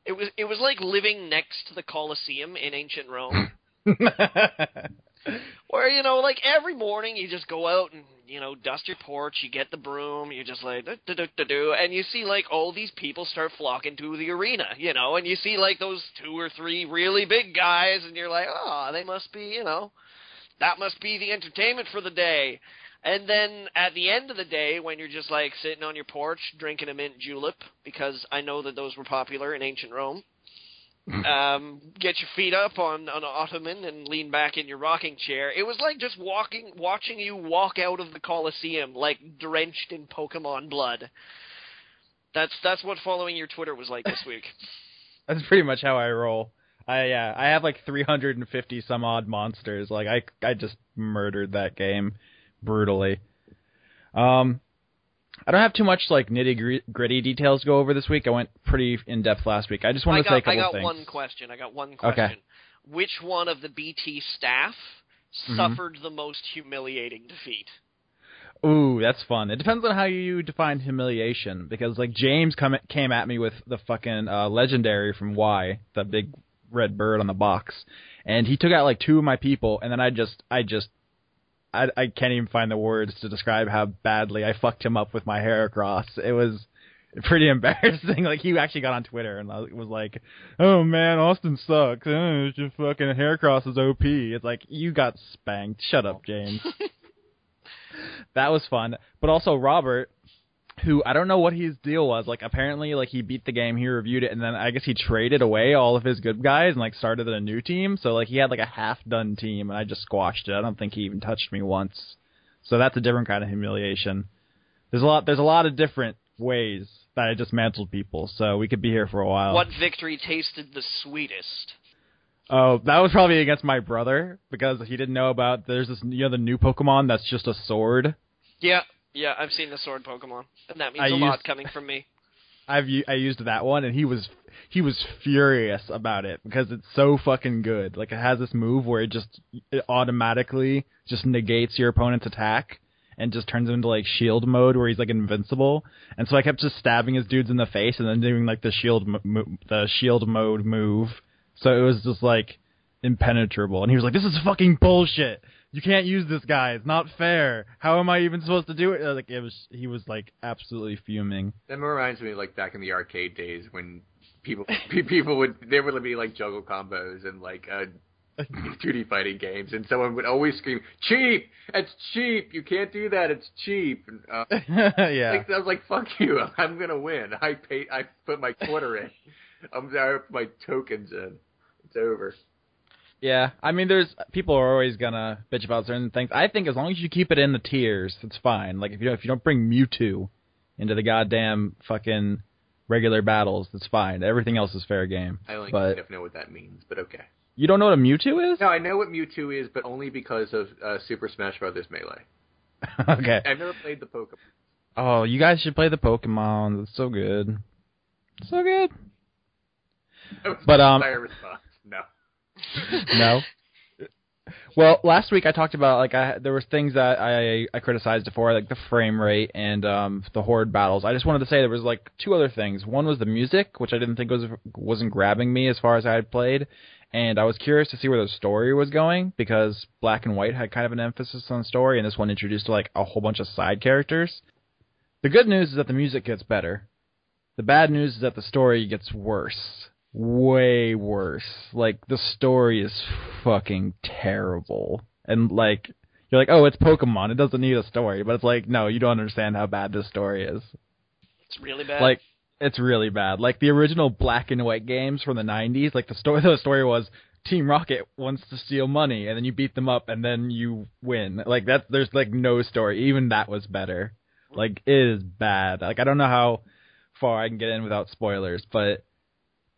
It was like living next to the Colosseum in ancient Rome. Where, every morning you just go out and, dust your porch, you get the broom, you're just like, and you see, all these people start flocking to the arena, and you see, those 2 or 3 really big guys, and you're like, oh, they must be, that must be the entertainment for the day. And then at the end of the day, when you're just, sitting on your porch drinking a mint julep, because I know that those were popular in ancient Rome, get your feet up on an ottoman and lean back in your rocking chair. It was like just watching you walk out of the Colosseum, drenched in Pokemon blood. That's what following your Twitter was like this week. That's pretty much how I roll. I have 350 some odd monsters. I just murdered that game brutally. I don't have too much nitty-gritty details to go over this week. I went pretty in-depth last week. I just want to say a couple things. I got one question. Okay. Which one of the BT staff suffered the most humiliating defeat? Ooh, that's fun. It depends on how you define humiliation, because James came at me with the fucking legendary from Y, the big red bird on the box, and he took out 2 of my people, and then I can't even find the words to describe how badly I fucked him up with my Heracross. It was pretty embarrassing. He actually got on Twitter and was like, "Oh man, Austin sucks. Your fucking Heracross is OP." It's you got spanked. Shut up, James. That was fun. But also Robert, who I don't know what his deal was. Apparently, he beat the game, he reviewed it, and then I guess he traded away all of his good guys and started a new team. So he had a half-done team, and I just squashed it. I don't think he even touched me once. So that's a different kind of humiliation. There's a lot of different ways that I dismantled people. So we could be here for a while. What victory tasted the sweetest? Oh, that was probably against my brother, because he didn't know about. There's this the new Pokemon that's just a sword. Yeah. Yeah, I've seen the sword Pokemon, and that means a lot coming from me. I used that one, and he was furious about it, because it's so fucking good. It has this move where it automatically just negates your opponent's attack and just turns him into shield mode, where he's invincible. And so I kept just stabbing his dudes in the face and then doing the shield mode move. So it was just impenetrable. And he was like, "This is fucking bullshit. You can't use this guy. It's not fair. How am I even supposed to do it?" He was absolutely fuming. That reminds me back in the arcade days when people would be juggle combos and 2D fighting games, and someone would always scream, "Cheap! It's cheap! You can't do that. It's cheap!" And, yeah. I was like, "Fuck you! I'm gonna win. I put my quarter in. I put my tokens in. It's over." Yeah, I mean, people are always gonna bitch about certain things. I think as long as you keep it in the tiers, it's fine. If you don't bring Mewtwo into the goddamn fucking regular battles, it's fine. Everything else is fair game. I don't kind of know what that means, but okay. You don't know what a Mewtwo is? No, I know what Mewtwo is, but only because of Super Smash Bros. Melee. Okay. I've never played the Pokemon. Oh, you guys should play the Pokemon. It's so good. So good. But my response, no. No. Well, last week I talked about there was things that I criticized it for, the frame rate and the horde battles. I just wanted to say there was 2 other things. One was the music, which I didn't think wasn't grabbing me as far as I had played, and I was curious to see where the story was going, because Black and White had kind of an emphasis on story, and this one introduced a whole bunch of side characters. The good news is that the music gets better. The bad news is that the story gets worse. Way worse. The story is fucking terrible. And, you're oh, it's Pokemon. It doesn't need a story. But it's no, you don't understand how bad this story is. It's really bad? It's really bad. The original Black and White games from the 90s, the story was Team Rocket wants to steal money, and then you beat them up, and then you win. Like, there's, like, no story. Even that was better. Like, it is bad. Like, I don't know how far I can get in without spoilers, but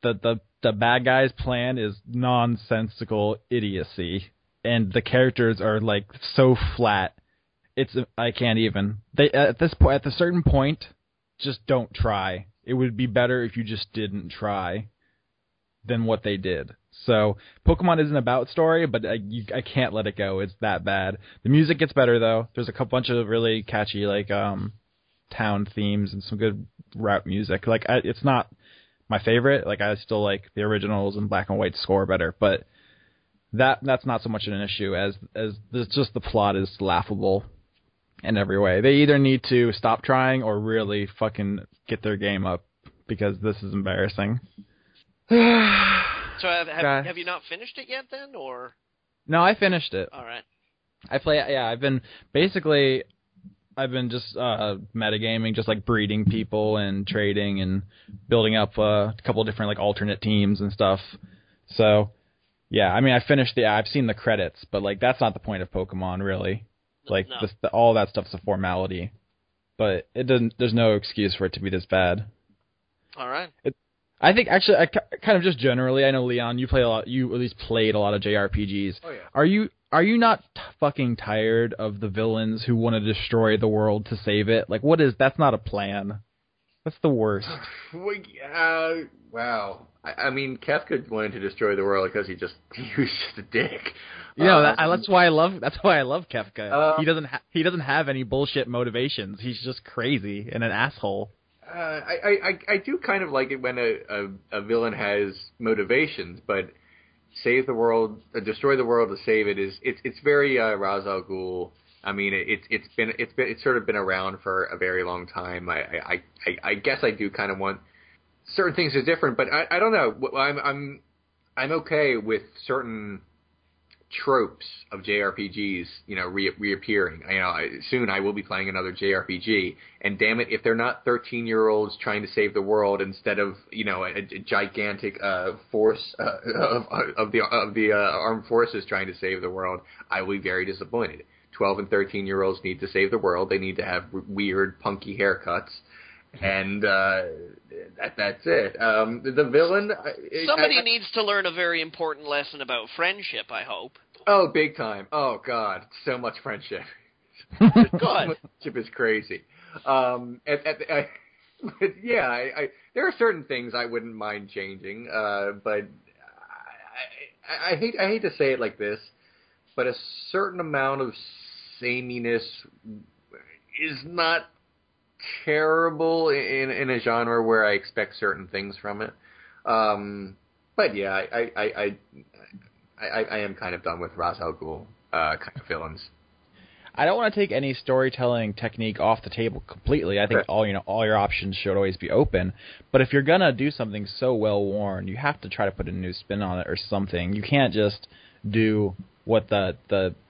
the bad guy's plan is nonsensical idiocy, and the characters are, like, so flat. I can't even. At a certain point, just don't try. It would be better if you just didn't try than what they did. So Pokemon isn't about story, but I can't let it go. It's that bad. The music gets better though. There's a bunch of really catchy like town themes and some good rap music. Like it's not my favorite. Like I still like the originals and black and white score better, but that's not so much an issue as just the plot is laughable in every way. They either need to stop trying or really fucking get their game up because this is embarrassing. So have you not finished it yet then, or? No, I finished it. All right. I've been just metagaming, just like breeding people and trading and building up a couple of different like alternate teams and stuff. So, yeah, I mean, I've seen the credits, but like that's not the point of Pokemon really. Like no. All that stuff's a formality, but there's no excuse for it to be this bad. All right. I think actually, I kind of just generally, I know Leon, you at least played a lot of JRPGs. Oh yeah. Are you not fucking tired of the villains who want to destroy the world to save it? Like, that's not a plan. That's the worst. Wow. I mean, Kefka wanted to destroy the world because he was just a dick. That's why I love Kefka. He doesn't have any bullshit motivations. He's just crazy and an asshole. I do kind of like it when a villain has motivations, but save the world, destroy the world to save it it's very Ra's al Ghul. I mean, it's sort of been around for a very long time. I guess I do kind of want certain things are different, but I don't know. I'm okay with certain tropes of JRPGs, reappearing. Soon I will be playing another JRPG, and damn it, if they're not 13-year-olds trying to save the world instead of, a gigantic force of the armed forces trying to save the world, I will be very disappointed. 12 and 13-year-olds need to save the world. They need to have weird, punky haircuts. And that's it. The villain... Somebody needs to learn a very important lesson about friendship, I hope. Oh, big time. Oh, God. So much friendship. Good. Friendship is crazy. But yeah, there are certain things I wouldn't mind changing, but I hate to say it like this, but a certain amount of sameness is not terrible in a genre where I expect certain things from it. But yeah, I am kind of done with Ra's al Ghul kind of villains. I don't want to take any storytelling technique off the table completely. I think all your options should always be open. But if you're gonna do something so well worn, you have to try to put a new spin on it or something. You can't just do what the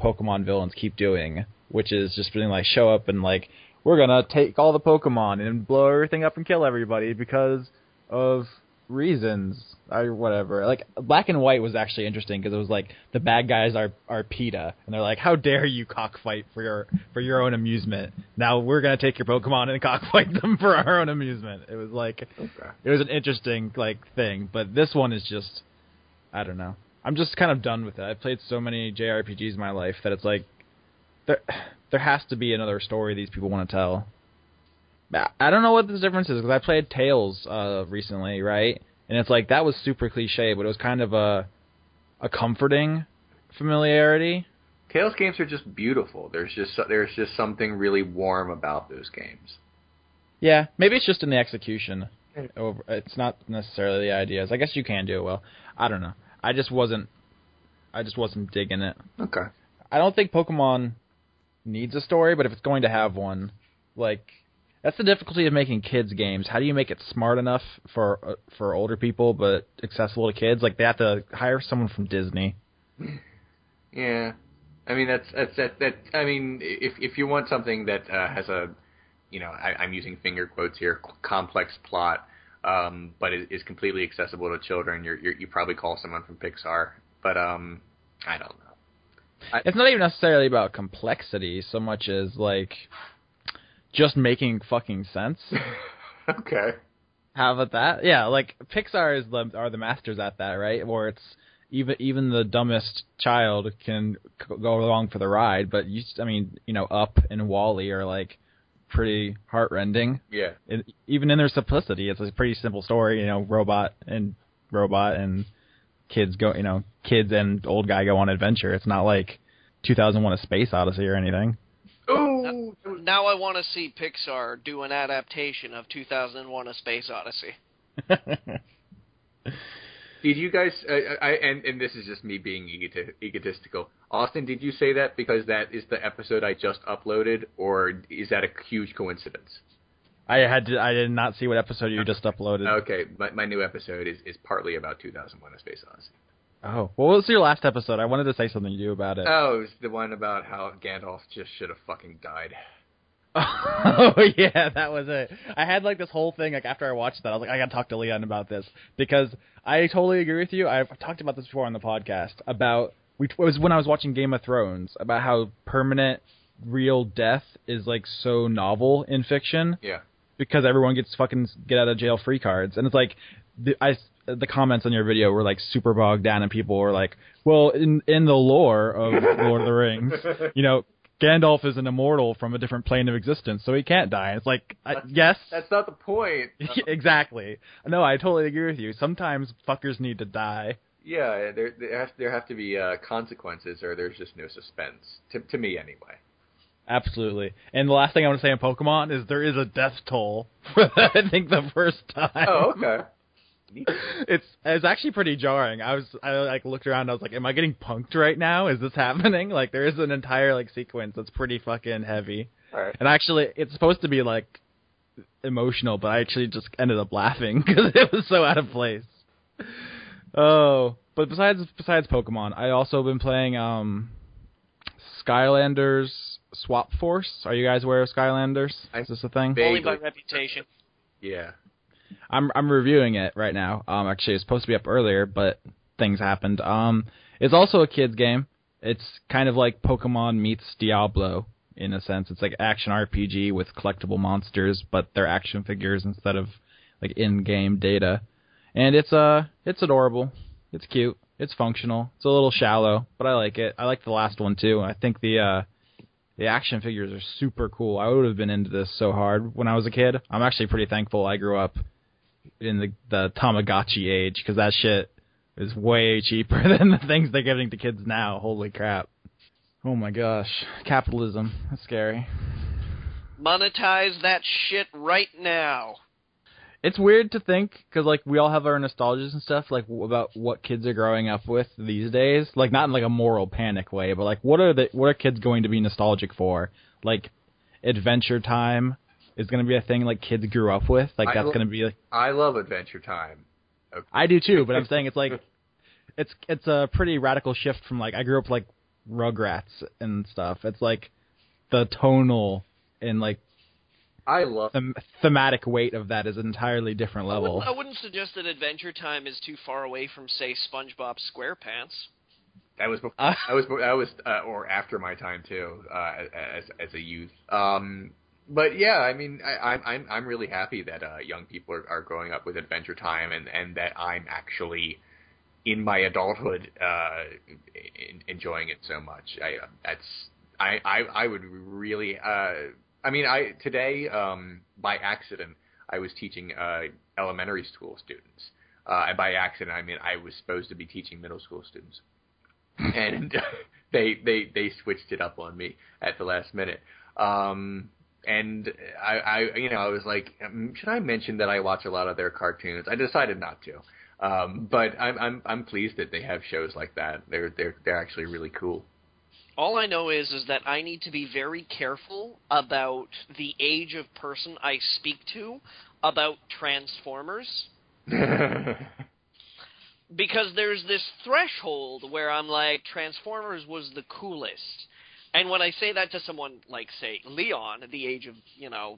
Pokemon villains keep doing, which is just being like show up and like we're gonna take all the Pokemon and blow everything up and kill everybody because of reasons or whatever. Like Black and White was actually interesting because it was like the bad guys are PETA and they're like, how dare you cockfight for your own amusement? Now we're gonna take your Pokemon and cockfight them for our own amusement. It was like It was an interesting like thing, but this one is just I don't know. I'm just kind of done with it. I've played so many JRPGs in my life that it's like there has to be another story these people want to tell. I don't know what the difference is, because I played Tales recently, right? And it's like, that was super cliche, but it was kind of a comforting familiarity. Tales games are just beautiful. There's just something really warm about those games. Yeah, maybe it's just in the execution. It's not necessarily the ideas. I guess you can do it well. I don't know. I just wasn't digging it. Okay. I don't think Pokemon needs a story, but if it's going to have one, like... That's the difficulty of making kids games. How do you make it smart enough for older people but accessible to kids? Like they have to hire someone from Disney. Yeah, I mean that's I mean if you want something that has a, I'm using finger quotes here, complex plot, but is completely accessible to children, you probably call someone from Pixar. But I don't know. It's not even necessarily about complexity so much as like just making fucking sense. Okay. How about that? Yeah, like Pixar are the masters at that, right? Where it's even the dumbest child can go along for the ride, but Up and Wall-E are like pretty heartrending. Yeah. Even in their simplicity, it's a pretty simple story. Robot and kids kids and old guy go on adventure. It's not like 2001: A Space Odyssey or anything. Oh. Now I want to see Pixar do an adaptation of 2001: A Space Odyssey. Did you guys? And this is just me being egotistical. Austin, did you say that because that is the episode I just uploaded, or is that a huge coincidence? I did not see what episode you just uploaded. Okay, my new episode is partly about 2001: A Space Odyssey. Oh, what was your last episode? I wanted to say something to you about it. Oh, it was the one about how Gandalf just should have fucking died. Oh, yeah, that was it. I had, like, this whole thing, like, after I watched that, I was like, I gotta talk to Leon about this, because I totally agree with you. I've talked about this before on the podcast, it was when I was watching Game of Thrones, about how permanent, real death is, like, so novel in fiction. Yeah. Because everyone gets fucking get-out-of-jail-free cards, and it's like, the comments on your video were, like, super bogged down, and people were like, well, in the lore of Lord of the Rings, Gandalf is an immortal from a different plane of existence, so he can't die. It's like, yes. That's not the point. Exactly. No, I totally agree with you. Sometimes fuckers need to die. Yeah, there have to be consequences, or there's just no suspense. To me, anyway. Absolutely. And the last thing I want to say on Pokemon is there is a death toll for I think the first time. Oh, okay. It's actually pretty jarring. I like looked around and I was like, am I getting punked right now? Is this happening? Like there is an entire like sequence that's pretty fucking heavy. All right. And actually it's supposed to be like emotional, but I actually just ended up laughing because it was so out of place. Oh, but besides Pokemon, I also been playing Skylanders Swap Force. Are you guys aware of Skylanders? Is this a thing? Only by reputation. Yeah. I'm reviewing it right now. Actually, it's supposed to be up earlier, but things happened. It's also a kids game. It's kind of like Pokemon meets Diablo in a sense. It's like action RPG with collectible monsters, but they're action figures instead of like in-game data. And it's adorable. It's cute. It's functional. It's a little shallow, but I like it. I like the last one too. I think the action figures are super cool. I would have been into this so hard when I was a kid. I'm actually pretty thankful I grew up in the Tamagotchi age, because that shit is way cheaper than the things they're giving to kids now. Holy crap. Oh my gosh. Capitalism. That's scary. Monetize that shit right now. It's weird to think, because like we all have our nostalgias and stuff, like about what kids are growing up with these days. Like not in like a moral panic way, but like what are kids going to be nostalgic for? Like Adventure Time is going to be a thing like kids grew up with. Like that's going to be like. I love Adventure Time. Okay. I do too, but I'm saying it's like it's a pretty radical shift from like I grew up like Rugrats and stuff. It's like the tonal and like. I love thematic weight of that is an entirely different level. I wouldn't suggest that Adventure Time is too far away from, say, SpongeBob SquarePants. That was before, or after my time too, as a youth. But yeah, I mean, I'm really happy that young people are growing up with Adventure Time, and that I'm actually in my adulthood enjoying it so much. I would really. I mean, today, by accident, I was teaching elementary school students. And by accident, I mean I was supposed to be teaching middle school students. And they switched it up on me at the last minute. And I was like, should I mention that I watch a lot of their cartoons? I decided not to. But I'm pleased that they have shows like that. They're actually really cool. All I know is that I need to be very careful about the age of person I speak to about Transformers. Because there's this threshold where I'm like, Transformers was the coolest. And when I say that to someone like, say, Leon, at the age of,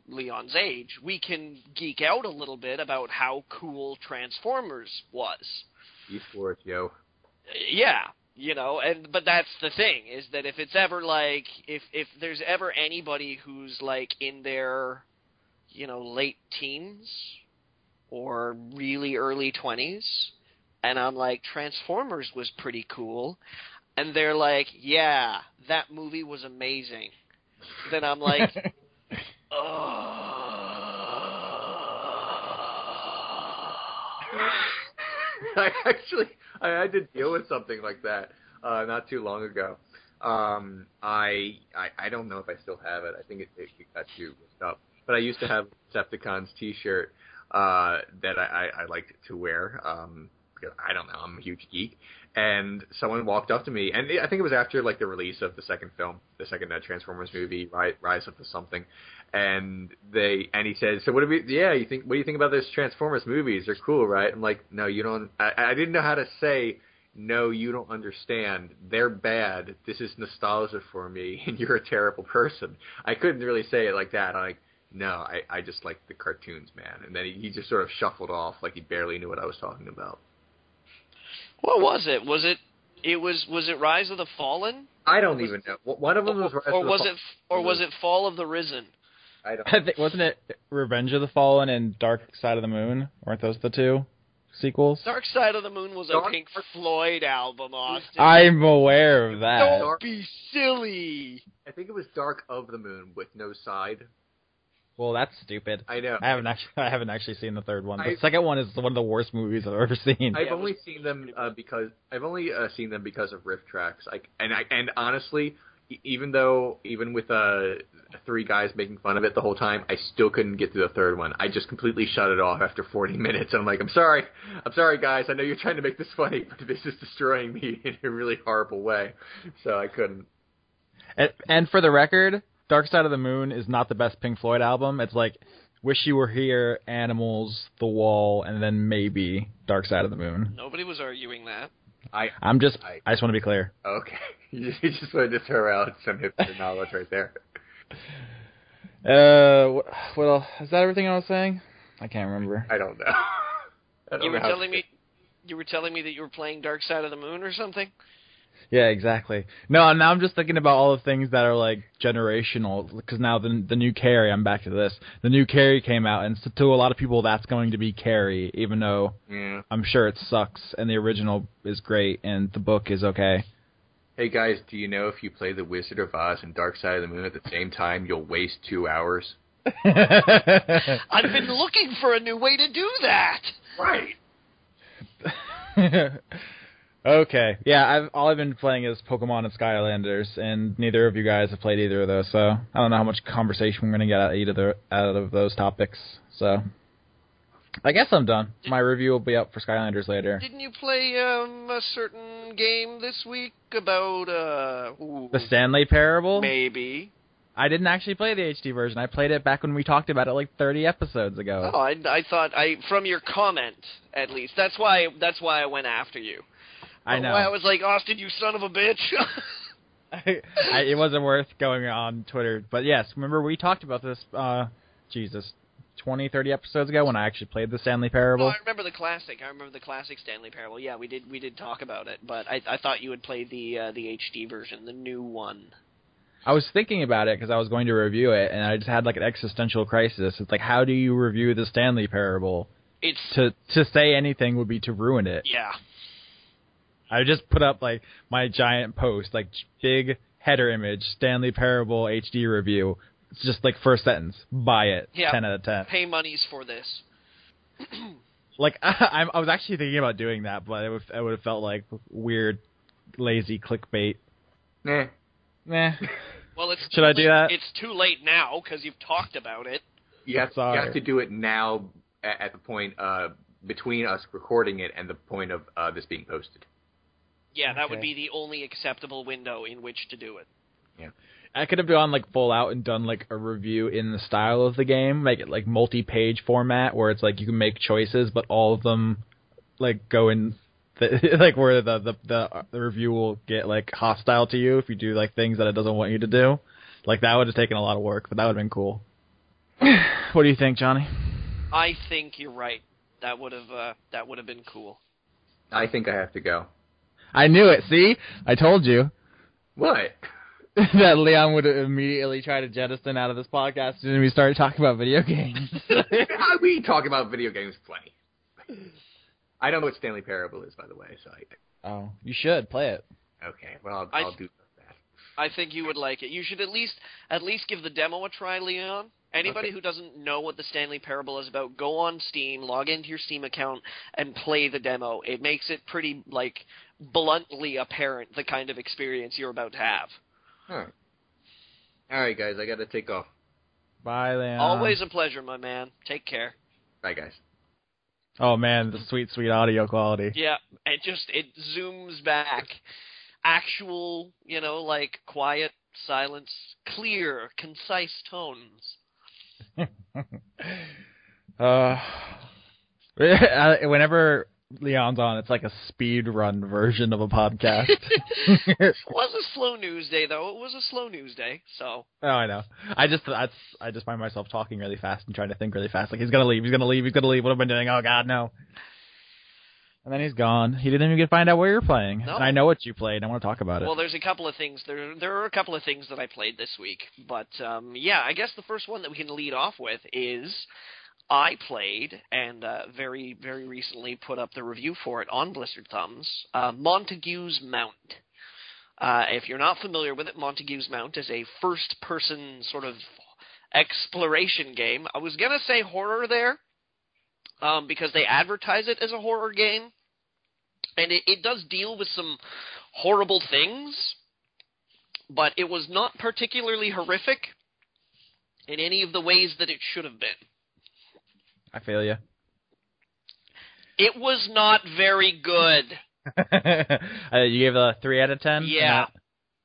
Leon's age, we can geek out a little bit about how cool Transformers was. Esports, yo. Yeah, But that's the thing, is that if it's ever like, if there's ever anybody who's like in their, late teens or really early 20s, and I'm like, Transformers was pretty cool, and they're like, yeah, that movie was amazing, then I'm like, I had to deal with something like that not too long ago. I don't know if I still have it. I think it got too messed up. But I used to have Decepticons T-shirt that I liked to wear. Because I don't know, I'm a huge geek. And someone walked up to me, and I think it was after like the release of the second film, the second Transformers movie, Rise of the something. And he said, so what do you think about this Transformers movies? They're cool, right? I'm like, no, you don't. I didn't know how to say, no, you don't understand. They're bad. This is nostalgia for me, and you're a terrible person. I couldn't really say it like that. I'm like, no, I just like the cartoons, man. And then he just sort of shuffled off like he barely knew what I was talking about. What was it? Was it Rise of the Fallen? I don't even know. One of them was Rise of the Fallen. Or was it Fall of the Risen? I don't know. Wasn't it Revenge of the Fallen and Dark Side of the Moon? Weren't those the two sequels? Dark Side of the Moon was a Pink Floyd album, Austin. I'm aware of that. Don't be silly. I think it was Dark of the Moon with no side. Well, that's stupid. I know. I haven't actually seen the third one. The second one is one of the worst movies I've ever seen. I've only seen them because of riff tracks. And honestly, even with three guys making fun of it the whole time, I still couldn't get to the third one. I just completely shut it off after 40 minutes. And I'm like, I'm sorry guys. I know you're trying to make this funny, but this is destroying me in a really horrible way. So I couldn't. And for the record, Dark Side of the Moon is not the best Pink Floyd album. It's like Wish You Were Here, Animals, The Wall, and then maybe Dark Side of the Moon. Nobody was arguing that. I just want to be clear. Okay. You just wanted to throw out some hipster knowledge right there. What else? Is that everything I was saying? I can't remember. I don't know. You were telling me that you were playing Dark Side of the Moon or something? Yeah, exactly. No, now I'm just thinking about all the things that are like generational, because now the new Carrie, I'm back to this, the new Carrie came out, and to a lot of people that's going to be Carrie, even though I'm sure it sucks, and the original is great, and the book is okay. Hey guys, do you know if you play The Wizard of Oz and Dark Side of the Moon at the same time, you'll waste 2 hours? I've been looking for a new way to do that! Right! Okay, yeah, all I've been playing is Pokemon and Skylanders, and neither of you guys have played either of those, so I don't know how much conversation we're going to get out of those topics, so I guess I'm done. My review will be up for Skylanders later. Didn't you play a certain game this week about... The Stanley Parable? Maybe. I didn't actually play the HD version. I played it back when we talked about it like 30 episodes ago. Oh, I thought, from your comment, at least, that's why I went after you. I know. I was like, Austin, you son of a bitch. It wasn't worth going on Twitter. But yes, remember we talked about this, 20, 30 episodes ago when I actually played the Stanley Parable? Oh, I remember the classic. Stanley Parable. Yeah, we did talk about it. But I thought you had played the HD version, the new one. I was thinking about it because I was going to review it, and I just had like an existential crisis. It's like, how do you review the Stanley Parable? To say anything would be to ruin it. Yeah. I just put up like my giant post, like big header image, Stanley Parable HD review. It's just like first sentence. Buy it. Yeah. 10 out of 10. Pay monies for this. Like I was actually thinking about doing that, but it would have felt like weird, lazy clickbait. Nah. Well, should I do that? It's too late now because you've talked about it. You have to do it now at the point between us recording it and the point of this being posted. Yeah, that would be the only acceptable window in which to do it. Yeah. I could have gone like full out and done like a review in the style of the game, make it like multi-page format where it's like you can make choices, but all of them like go in like where the review will get like hostile to you if you do like things that it doesn't want you to do. Like that would have taken a lot of work, but that would have been cool. What do you think, Johnny? I think you're right. That would have been cool. I think I have to go. I knew it. See? I told you. What? That Leon would immediately try to jettison out of this podcast as soon as we started talking about video games. We talk about video games plenty. I don't know what Stanley Parable is, by the way. So Oh, you should play it. Okay, well, I'll do that. I think you would like it. You should at least give the demo a try, Leon. Anybody who doesn't know what the Stanley Parable is about, go on Steam, log into your Steam account, and play the demo. It makes it pretty, bluntly apparent the kind of experience you're about to have. All right, guys, I got to take off. Bye, Leon. Always a pleasure, my man. Take care. Bye, guys. Oh, man, the sweet, sweet audio quality. Yeah, it zooms back. Actual, quiet, silence, clear, concise tones. Whenever Leon's on, it's like a speed run version of a podcast. It was a slow news day, though. It was a slow news day, so. Oh, I know. I just find myself talking really fast and trying to think really fast. Like, he's gonna leave. What have I been doing? Oh, God, no. And then he's gone. He didn't even get to find out where you're playing. No. And I know what you played. I want to talk about it. Well, there's a couple of things. There are a couple of things that I played this week. But, I guess the first one that we can lead off with is I played, and very, very recently put up the review for it on Blizzard Thumbs, Montague's Mount. If you're not familiar with it, Montague's Mount is a first-person sort of exploration game. I was going to say horror there, because they advertise it as a horror game. And it does deal with some horrible things, but it was not particularly horrific in any of the ways that it should have been. I feel you. It was not very good. You gave it a 3 out of 10? Yeah.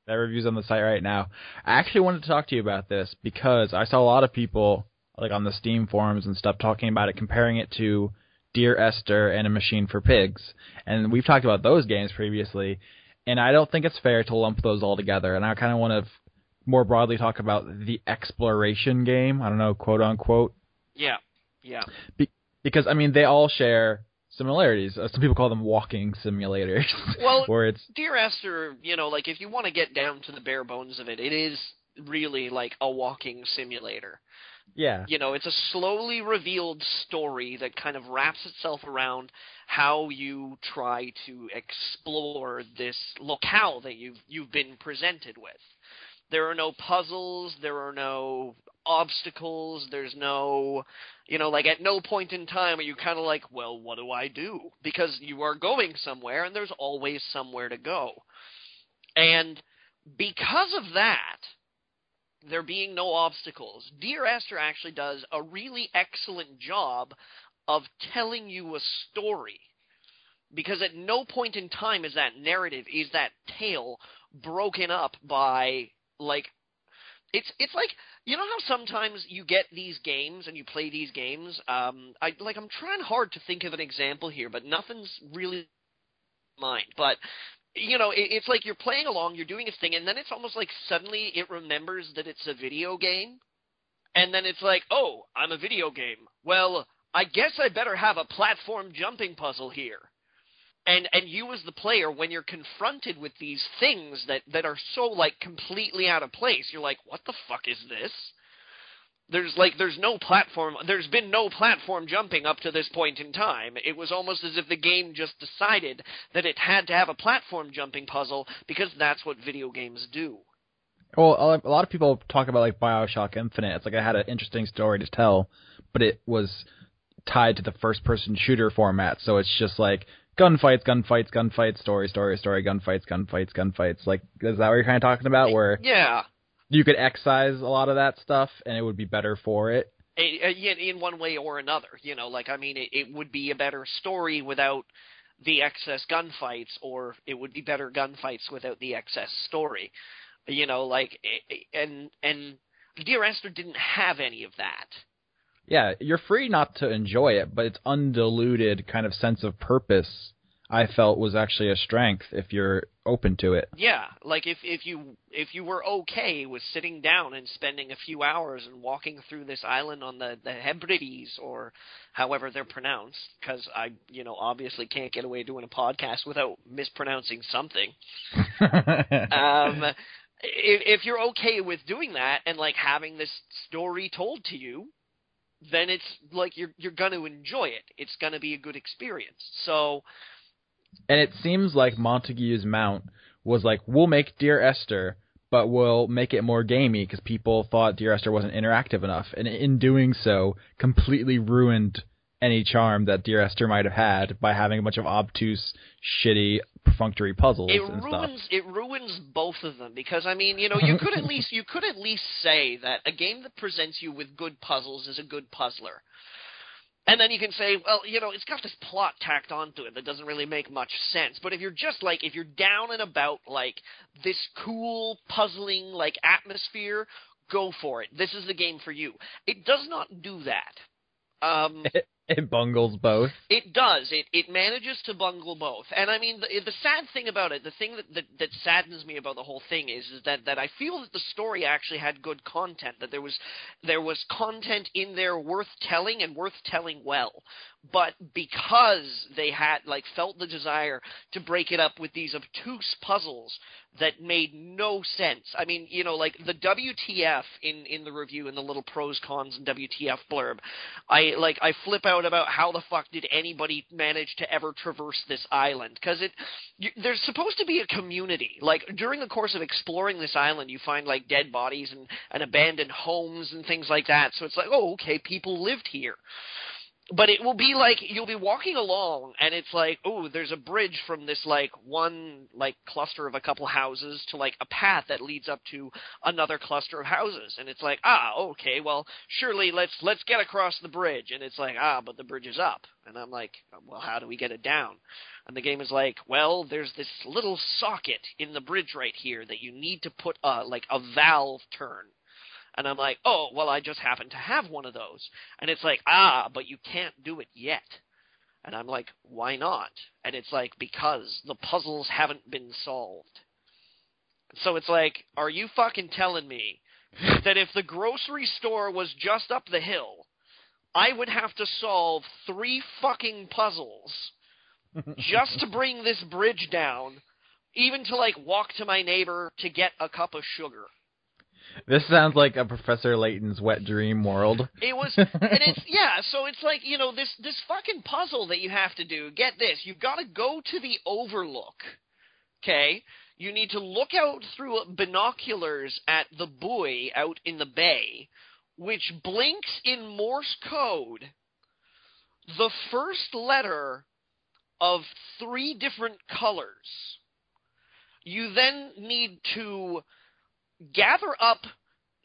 That review's on the site right now. I actually wanted to talk to you about this because I saw a lot of people, on the Steam forums and stuff, talking about it, comparing it to Dear Esther and A Machine for Pigs. And we've talked about those games previously, and I don't think it's fair to lump those all together. And I kind of want to more broadly talk about the exploration game, I don't know, quote unquote. Yeah. Because, they all share similarities. Some people call them walking simulators. Well, where it's Dear Esther, if you want to get down to the bare bones of it, it is really like a walking simulator. Yeah. It's a slowly revealed story that kind of wraps itself around how you try to explore this locale that you've been presented with. There are no puzzles, there are no obstacles, there's no, at no point in time are you kind of like, well, what do I do? Because you are going somewhere, and there's always somewhere to go. And because of that, there being no obstacles, Dear Esther actually does a really excellent job of telling you a story. Because at no point in time is that narrative, is that tale broken up by, it's like, you know how sometimes you get these games and you play these games? I'm trying hard to think of an example here, but nothing's really in mind. But it's like you're playing along, you're doing a thing, and then it's almost like suddenly it remembers that it's a video game. And then it's like, oh, I'm a video game. Well, I guess I better have a platform jumping puzzle here. And you as the player, when you're confronted with these things that are so, completely out of place, you're like, what the fuck is this? There's no platform. There's been no platform jumping up to this point in time. It was almost as if the game just decided that it had to have a platform jumping puzzle because that's what video games do. Well, a lot of people talk about BioShock Infinite. It's like it had an interesting story to tell, but it was tied to the first-person shooter format. So it's just gunfights, story, gunfights. Is that what you're kind of talking about? Where yeah. You could excise a lot of that stuff, and it would be better for it. In one way or another, it would be a better story without the excess gunfights, or it would be better gunfights without the excess story. And Dear Esther didn't have any of that. Yeah, you're free not to enjoy it, but it's undiluted kind of sense of purpose, I felt was actually a strength if you're open to it. Yeah, like if you were okay with sitting down and spending a few hours and walking through this island on the Hebrides, or however they're pronounced, because I obviously can't get away doing a podcast without mispronouncing something. If you're okay with doing that and like having this story told to you, then it's like you're going to enjoy it. It's going to be a good experience. So. And it seems like Montague's mount was like, we'll make Dear Esther, but we'll make it more gamey because people thought Dear Esther wasn't interactive enough. And in doing so, completely ruined any charm that Dear Esther might have had by having a bunch of obtuse, shitty, perfunctory puzzles stuff. It ruins both of them because, I mean, you could at least say that a game that presents you with good puzzles is a good puzzler. And then you can say, well, it's got this plot tacked onto it that doesn't really make much sense. But if you're if you're down and about, like, this cool, puzzling, like, atmosphere, go for it. This is the game for you. It does not do that. It bungles both. It does. It manages to bungle both. And I mean, the sad thing about it, the thing that saddens me about the whole thing is that I feel that the story actually had good content, that there was content in there worth telling and worth telling well. But because they had felt the desire to break it up with these obtuse puzzles that made no sense. I mean, the WTF in the review, in the little pros, cons, and WTF blurb, I flip out about how the fuck did anybody manage to ever traverse this island? Because there's supposed to be a community. Like, during the course of exploring this island, you find, dead bodies and abandoned homes and things like that. So it's like, oh, okay, people lived here. But it will be you'll be walking along, and it's like, oh, there's a bridge from this, one, cluster of a couple houses to, a path that leads up to another cluster of houses. And it's like, okay, well, surely let's get across the bridge. And it's like, but the bridge is up. And I'm like, well, how do we get it down? And the game is like, well, there's this little socket in the bridge right here that you need to put, a valve turn. And I'm like, oh, well, I just happen to have one of those. And it's like, but you can't do it yet. And I'm like, why not? And it's like, because the puzzles haven't been solved. So it's like, are you fucking telling me that if the grocery store was just up the hill, I would have to solve 3 fucking puzzles just to bring this bridge down, even to, walk to my neighbor to get a cup of sugar? This sounds like a Professor Layton's wet dream world. It was, and it's, yeah, so it's like, this fucking puzzle that you have to do, get this, you've got to go to the overlook, okay? You need to look out through binoculars at the buoy out in the bay, which blinks in Morse code the first letter of 3 different colors. You then need to gather up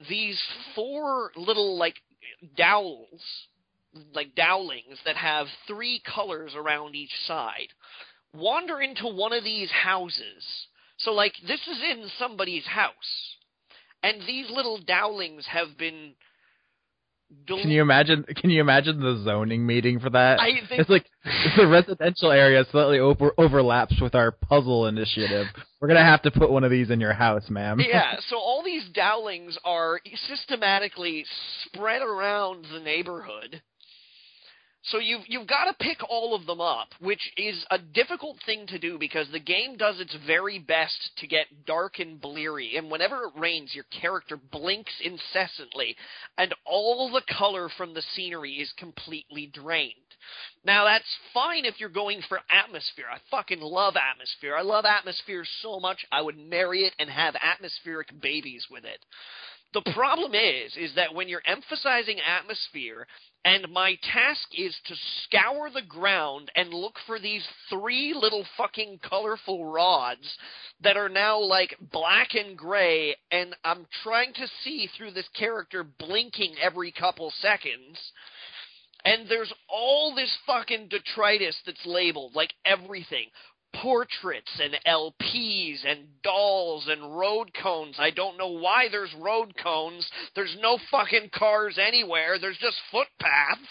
these 4 little, dowels, dowlings that have 3 colors around each side. Wander into one of these houses. So, this is in somebody's house. And these little dowlings have been... Can you imagine the zoning meeting for that? It's the residential area slightly overlaps with our puzzle initiative. We're going to have to put one of these in your house, ma'am. Yeah, so all these dowlings are systematically spread around the neighborhood. So you've got to pick all of them up, which is a difficult thing to do because the game does its very best to get dark and bleary, and whenever it rains, your character blinks incessantly, and all the color from the scenery is completely drained. Now, that's fine if you're going for atmosphere. I fucking love atmosphere. I love atmosphere so much, I would marry it and have atmospheric babies with it. The problem is that when you're emphasizing atmosphere, and my task is to scour the ground and look for these 3 little fucking colorful rods that are now, black and gray, and I'm trying to see through this character blinking every couple seconds, and there's all this fucking detritus that's labeled, everything. Portraits and LPs and dolls and road cones. I don't know why there's road cones. There's no fucking cars anywhere. There's just footpaths.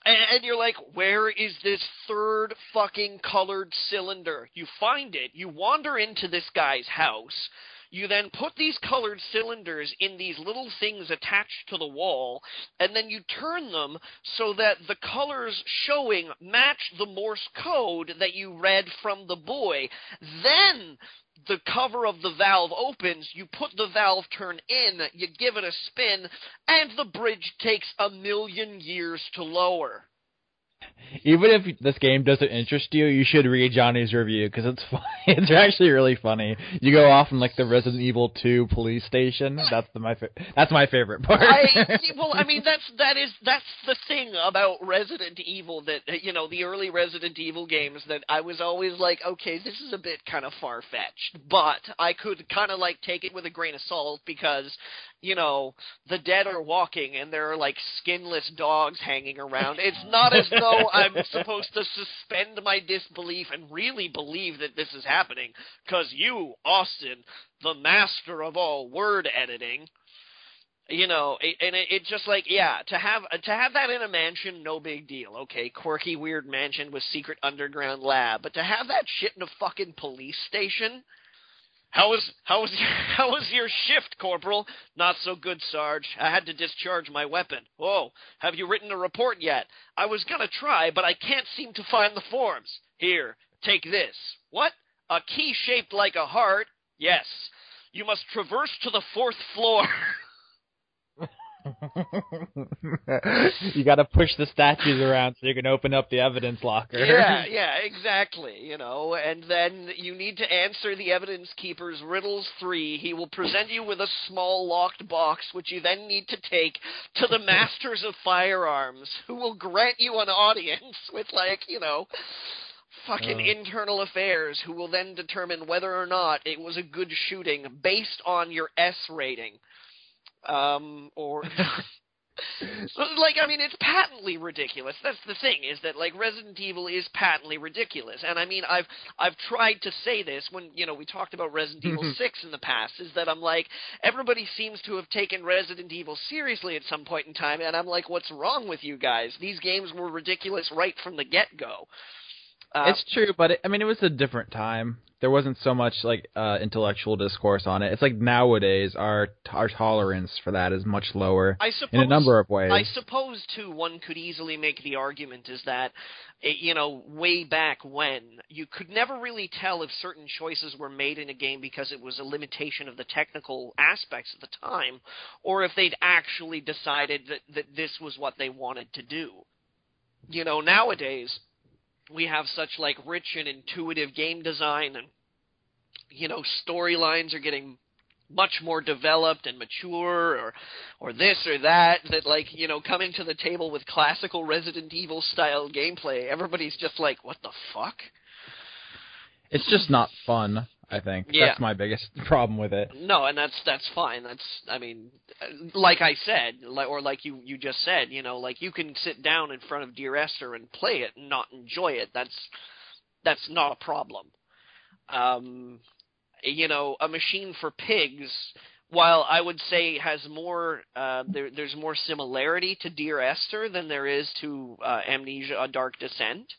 And you're like, where is this third fucking colored cylinder? You find it, you wander into this guy's house, you then put these colored cylinders in these little things attached to the wall, and then you turn them so that the colors showing match the Morse code that you read from the boy. Then the cover of the valve opens, you put the valve turn in, you give it a spin, and the bridge takes 1,000,000 years to lower. Even if this game doesn't interest you, you should read Johnny's review, because it's funny. It's actually really funny. You go off in, like, the Resident Evil 2 police station. That's my favorite part. I mean, that's the thing about Resident Evil, that, you know, the early Resident Evil games, that I was always like, okay, this is a bit kind of far-fetched, but I could kind of, like, take it with a grain of salt, because, you know, the dead are walking, and there are, like, skinless dogs hanging around. It's not as though I'm supposed to suspend my disbelief and really believe that this is happening, because you, Austin, the master of all word editing, you know, it just, like, yeah, to have that in a mansion, no big deal. Okay, quirky, weird mansion with secret underground lab, but to have that shit in a fucking police station. How was your shift, Corporal? Not so good, Sarge. I had to discharge my weapon. Oh, have you written a report yet? I was gonna try, but I can't seem to find the forms. Here, take this. What? A key shaped like a heart? Yes. You must traverse to the 4th floor. You gotta push the statues around so you can open up the evidence locker. Yeah, exactly, you know, and then you need to answer the evidence keeper's riddles 3. He will present you with a small locked box, which you then need to take to the masters of firearms, who will grant you an audience with, like, you know, fucking internal affairs, who will then determine whether or not it was a good shooting based on your S rating. Like, I mean, it's patently ridiculous. That's the thing, is that, like, Resident Evil is patently ridiculous. And I mean, I've tried to say this when, you know, we talked about Resident Evil 6 in the past, is that I'm like, everybody seems to have taken Resident Evil seriously at some point in time, and I'm like, what's wrong with you guys? These games were ridiculous right from the get-go. It's true, but it was a different time. There wasn't so much, like, intellectual discourse on it. It's like nowadays our tolerance for that is much lower, in a number of ways. I suppose, too, one could easily make the argument is that, you know, way back when, you could never really tell if certain choices were made in a game because it was a limitation of the technical aspects at the time, or if they'd actually decided that this was what they wanted to do. You know, nowadays, we have such, like, rich and intuitive game design, and, you know, storylines are getting much more developed and mature, or this or that, like, you know, coming to the table with classical Resident Evil style gameplay, everybody's just like, what the fuck? It's just not fun, I think. Yeah. That's my biggest problem with it. No, and that's fine. I mean, like I said, or like you just said, you know, like, you can sit down in front of Dear Esther and play it and not enjoy it. That's not a problem. You know, A Machine for Pigs, while I would say has more, there's more similarity to Dear Esther than there is to Amnesia: A Dark Descent.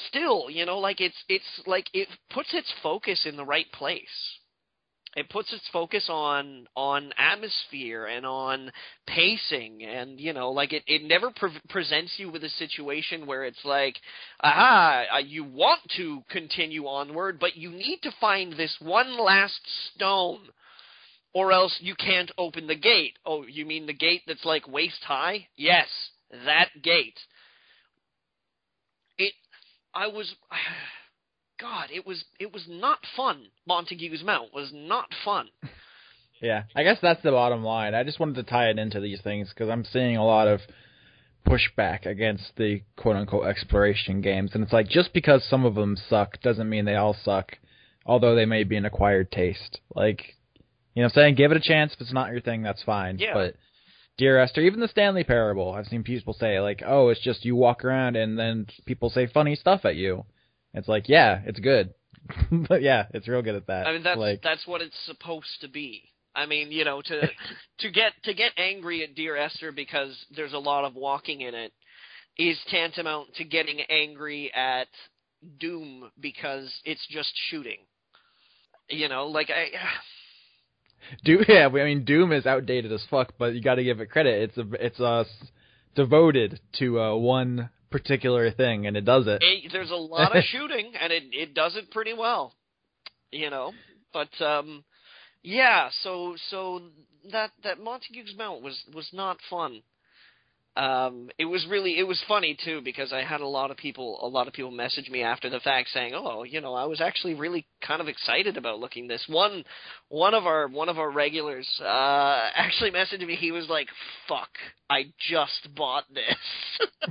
Still, you know, like, it's like, it puts its focus in the right place. It puts its focus on atmosphere and on pacing, and, you know, like, it never presents you with a situation where it's like, you want to continue onward, but you need to find this one last stone, or else you can't open the gate. Oh, you mean the gate that's, like, waist high? Yes, that gate. It was not fun. Montague's Mount was not fun. Yeah, I guess that's the bottom line. I just wanted to tie it into these things because I'm seeing a lot of pushback against the quote-unquote exploration games. And it's like, just because some of them suck doesn't mean they all suck, although they may be an acquired taste. Like, you know what I'm saying? Give it a chance. If it's not your thing, that's fine. Yeah. But Dear Esther, even the Stanley Parable, I've seen people say, like, oh, it's just you walk around and then people say funny stuff at you. It's like, yeah, it's good. But yeah, it's real good at that. I mean, that's what it's supposed to be. I mean, you know, to get angry at Dear Esther because there's a lot of walking in it is tantamount to getting angry at Doom because it's just shooting. You know, like Doom, yeah, I mean, Doom is outdated as fuck, but you got to give it credit. It's devoted to one particular thing, and it does it. There's a lot of shooting, and it does it pretty well. You know, but yeah. So that Montague's Mount was not fun. It was funny too because I had a lot of people message me after the fact saying, "Oh, you know, I was actually really kind of excited about looking this." One of our regulars actually messaged me. He was like, "Fuck, I just bought this."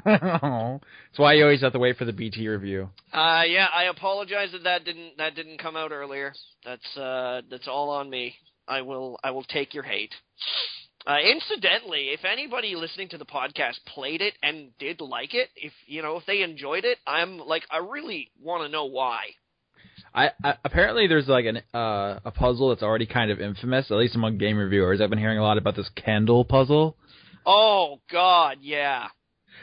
That's why you always have to wait for the BT review. Yeah, I apologize that didn't come out earlier. That's all on me. I will take your hate. Incidentally, if anybody listening to the podcast played it and did like it, if they enjoyed it, I really want to know why. I apparently there's like a puzzle that's already kind of infamous, at least among game reviewers. I've been hearing a lot about this candle puzzle. Oh God, yeah.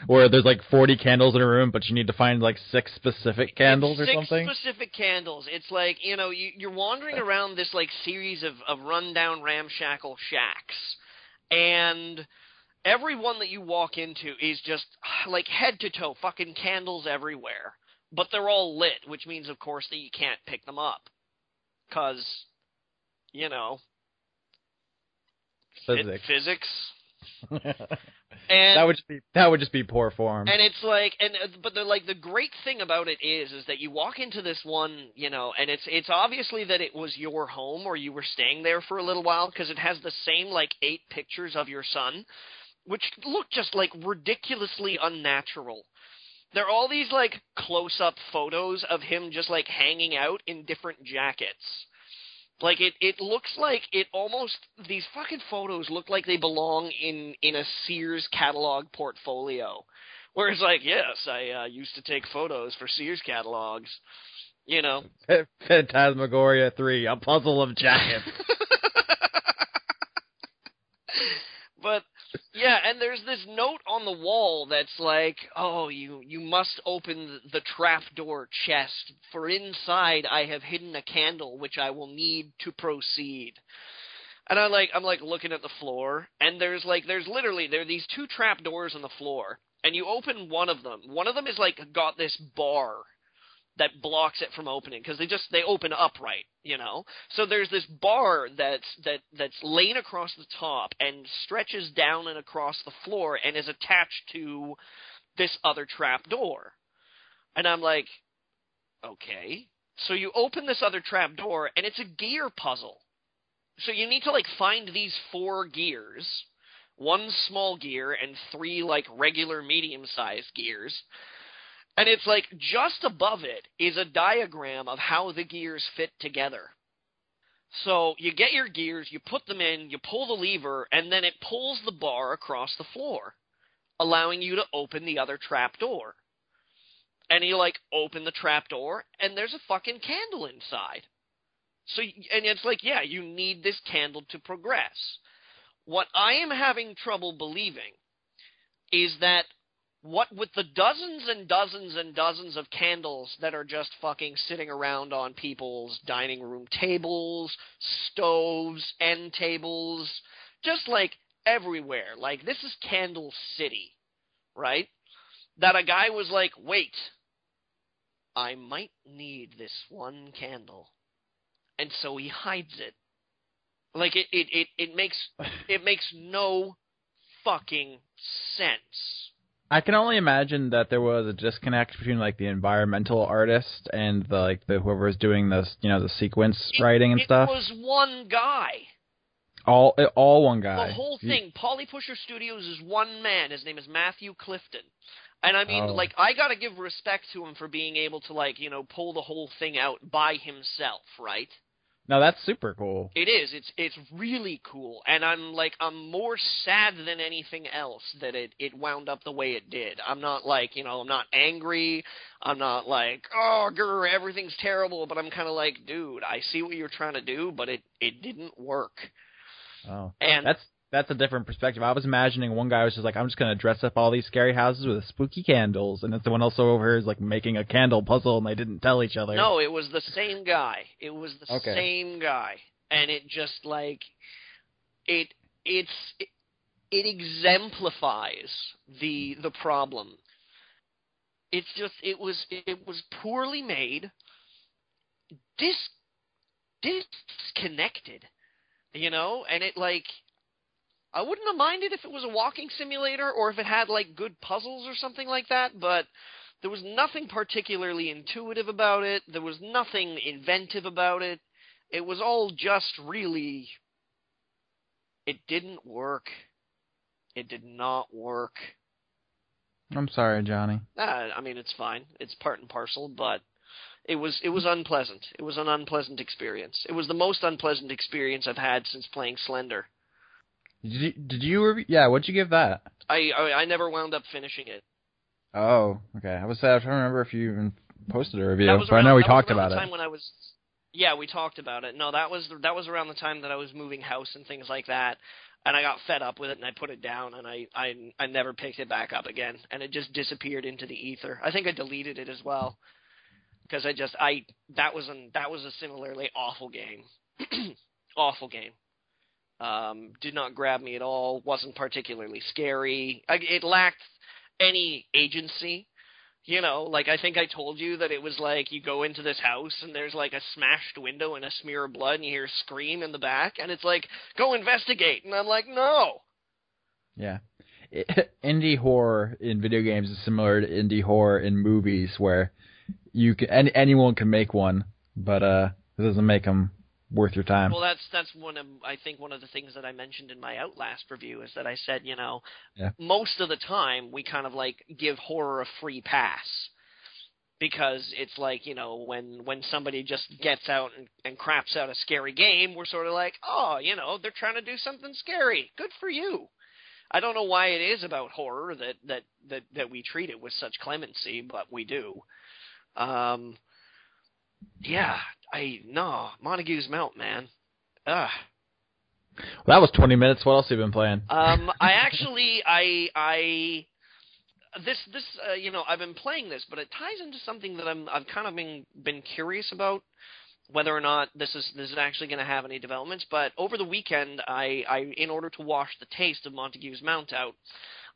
Where there's like 40 candles in a room, but you need to find like 6 specific candles or something. 6 specific candles. It's like you're wandering around this like series of rundown ramshackle shacks. And every one that you walk into is just, like, head to toe, fucking candles everywhere. But they're all lit, which means, of course, that you can't pick them up. 'Cause, physics. And that would just be poor form. And it's like, but the great thing about it is that you walk into this one, and it's obviously that it was your home or you were staying there for a little while because it has the same like 8 pictures of your son, which look just like ridiculously unnatural. There are all these like close-up photos of him just like hanging out in different jackets. Like, it looks like these fucking photos look like they belong in a Sears catalog portfolio. Where it's like, yes, I used to take photos for Sears catalogs, Phantasmagoria 3, a puzzle of jackets. But, yeah, and there's this note on the wall that's like, oh, you must open the trapdoor chest, for inside I have hidden a candle which I will need to proceed. And I'm like looking at the floor, and there's literally, there are these 2 trapdoors on the floor, and you open one of them. One of them is like got this bar that blocks it from opening because they open upright, So there's this bar that's laid across the top and stretches down and across the floor and is attached to this other trap door. And I'm like, okay. So you open this other trap door and it's a gear puzzle. So you need to like find these 4 gears, 1 small gear and 3 like regular medium-sized gears. And it's like just above it is a diagram of how the gears fit together. So you get your gears, you put them in, you pull the lever, and then it pulls the bar across the floor, allowing you to open the other trap door. And you like open the trap door, and there's a fucking candle inside. So, and it's like, yeah, you need this candle to progress. What I am having trouble believing is that what with the dozens and dozens and dozens of candles that are just fucking sitting around on people's dining room tables, stoves, end tables, just like everywhere. Like, this is Candle City, right? That a guy was like, wait, I might need this one candle. And so he hides it. Like, it makes no fucking sense. I can only imagine that there was a disconnect between like the environmental artist and the whoever's doing this, the sequence writing and stuff. It was one guy. All one guy. The whole thing. Polypusher Studios is one man. His name is Matthew Clifton. And I mean, like, I gotta give respect to him for being able to like, pull the whole thing out by himself, right? No, that's super cool. It is. It's really cool. And I'm more sad than anything else that it wound up the way it did. I'm not like, I'm not angry. I'm not like, oh, grr, everything's terrible. But I'm kind of like, dude, I see what you're trying to do, but it didn't work. Oh, And that's a different perspective. I was imagining one guy was just like, I'm just gonna dress up all these scary houses with spooky candles, and then someone else over here is like making a candle puzzle, and they didn't tell each other. no, it was the same guy. It was the Okay. same guy, and it just like it exemplifies the problem. It's just it was poorly made, disconnected, and it like. I wouldn't have minded if it was a walking simulator or if it had, like, good puzzles or something like that, but there was nothing particularly intuitive about it. There was nothing inventive about it. It was all just really... It didn't work. It did not work. I'm sorry, Johnny. I mean, it's fine. It's part and parcel, but it was unpleasant. It was an unpleasant experience. It was the most unpleasant experience I've had since playing Slender. Did you? Yeah, what'd you give that? I never wound up finishing it. Oh, okay. I was trying to remember if you even posted a review, But I know we talked about it. Yeah, we talked about it. No, that was around the time that I was moving house and things like that, and I got fed up with it and I put it down and I never picked it back up again, and it just disappeared into the ether. I think I deleted it as well because that was a similarly awful game, awful game. Did not grab me at all, wasn't particularly scary. It lacked any agency, like I think I told you that it was like you go into this house and there's like a smashed window and a smear of blood and you hear a scream in the back and it's like, go investigate, and I'm like, no. Yeah. Indie horror in video games is similar to indie horror in movies where anyone can make one, but it doesn't make them worth your time. Well, that's one of the things that I mentioned in my Outlast review is that I said, most of the time we kind of like give horror a free pass because it's like, when somebody just gets out and craps out a scary game, we're sort of like, oh, they're trying to do something scary. Good for you. I don't know why it is about horror that we treat it with such clemency, but we do. Yeah, Montague's Mount, man. Ugh. Well, that was 20 minutes. What else have you been playing? I've been playing this, but it ties into something that I've kind of been curious about, whether or not this is actually going to have any developments. But over the weekend, I in order to wash the taste of Montague's Mount out,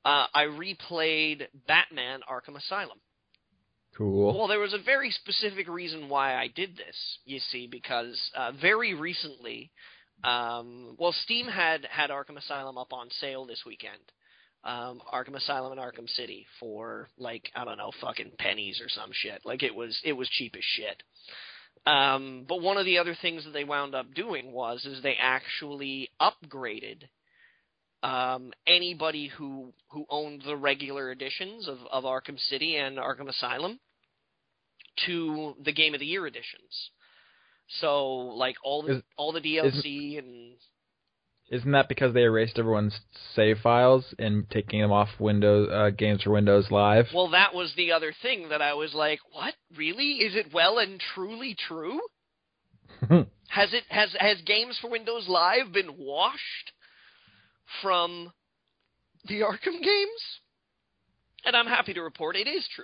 I replayed Batman: Arkham Asylum. Cool. Well, there was a very specific reason why I did this, you see, because very recently, Steam had Arkham Asylum up on sale this weekend. Arkham Asylum and Arkham City for, like, I don't know, fucking pennies or some shit. Like, it was cheap as shit. But one of the other things that they wound up doing is they actually upgraded anybody who owned the regular editions of Arkham City and Arkham Asylum to the Game of the Year editions. So, like, all the DLC and... Isn't that because they erased everyone's save files and taking them off Windows games for Windows Live? Well, that was the other thing that I was like, what? Really? Is it well and truly true? Has Games for Windows Live been washed from the Arkham games? And I'm happy to report it is true.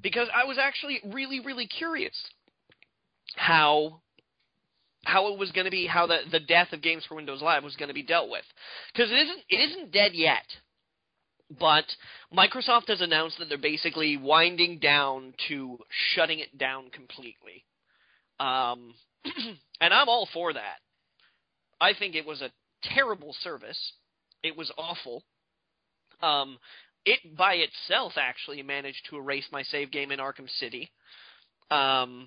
Because I was actually really, really curious how it was going to be, how the death of Games for Windows Live was going to be dealt with. Because it isn't dead yet. But Microsoft has announced that they're basically winding down to shutting it down completely. And I'm all for that. I think it was a terrible service. It was awful. It by itself actually managed to erase my save game in Arkham City. Their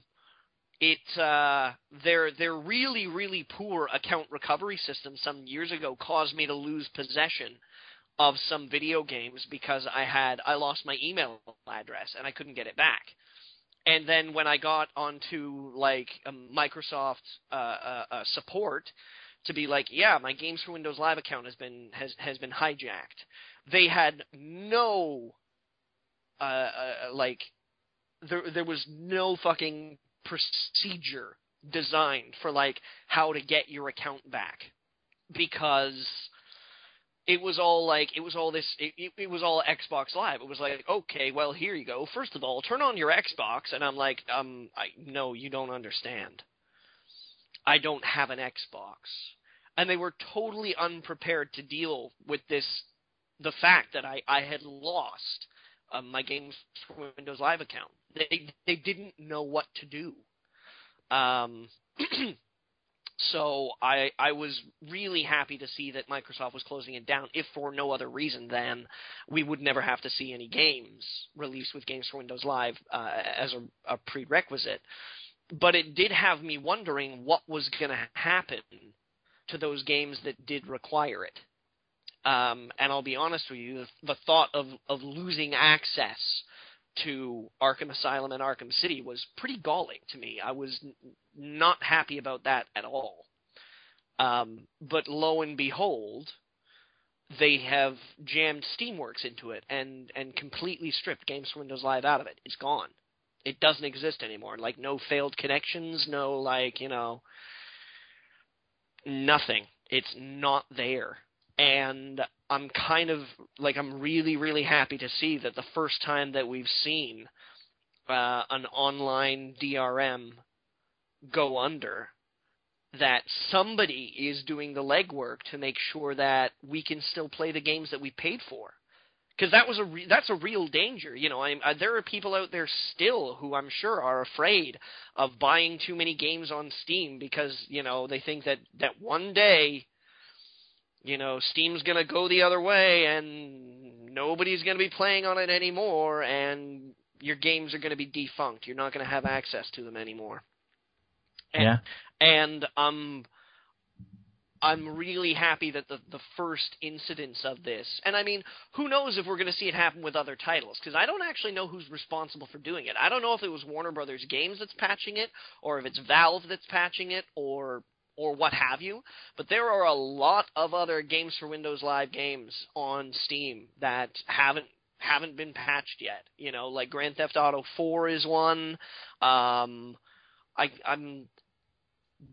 really, really poor account recovery system some years ago caused me to lose possession of some video games because I lost my email address and I couldn't get it back. And then when I got onto like Microsoft support to be like, yeah, my Games for Windows Live account has been hijacked. They had no there was no fucking procedure designed for like how to get your account back. because it was all Xbox Live. It was like, okay, well, here you go. First of all, turn on your Xbox. And I'm like, no, you don't understand. I don't have an Xbox. And they were totally unprepared to deal with the fact that I had lost my Games for Windows Live account. They didn't know what to do. So I was really happy to see that Microsoft was closing it down, if for no other reason than we would never have to see any games released with Games for Windows Live as a prerequisite. But it did have me wondering what was going to happen to those games that did require it. And I'll be honest with you, the thought of losing access to Arkham Asylum and Arkham City was pretty galling to me. I was not happy about that at all. But lo and behold, they have jammed Steamworks into it and completely stripped Games for Windows Live out of it. It's gone. It doesn't exist anymore. Like, no failed connections, no, nothing. It's not there. And I'm I'm really, really happy to see that the first time that we've seen an online DRM go under, that somebody is doing the legwork to make sure that we can still play the games that we paid for. Because that's a real danger. There are people out there still who I'm sure are afraid of buying too many games on Steam because, they think that one day, Steam's going to go the other way and nobody's going to be playing on it anymore and your games are going to be defunct. You're not going to have access to them anymore. And I'm really happy that the first incidents of this, and I mean, who knows if we're going to see it happen with other titles, because I don't actually know who's responsible for doing it. I don't know if it was Warner Brothers Games that's patching it, or if it's Valve that's patching it, or what have you, but there are a lot of other Games for Windows Live games on Steam that haven't been patched yet. Like Grand Theft Auto 4 is one.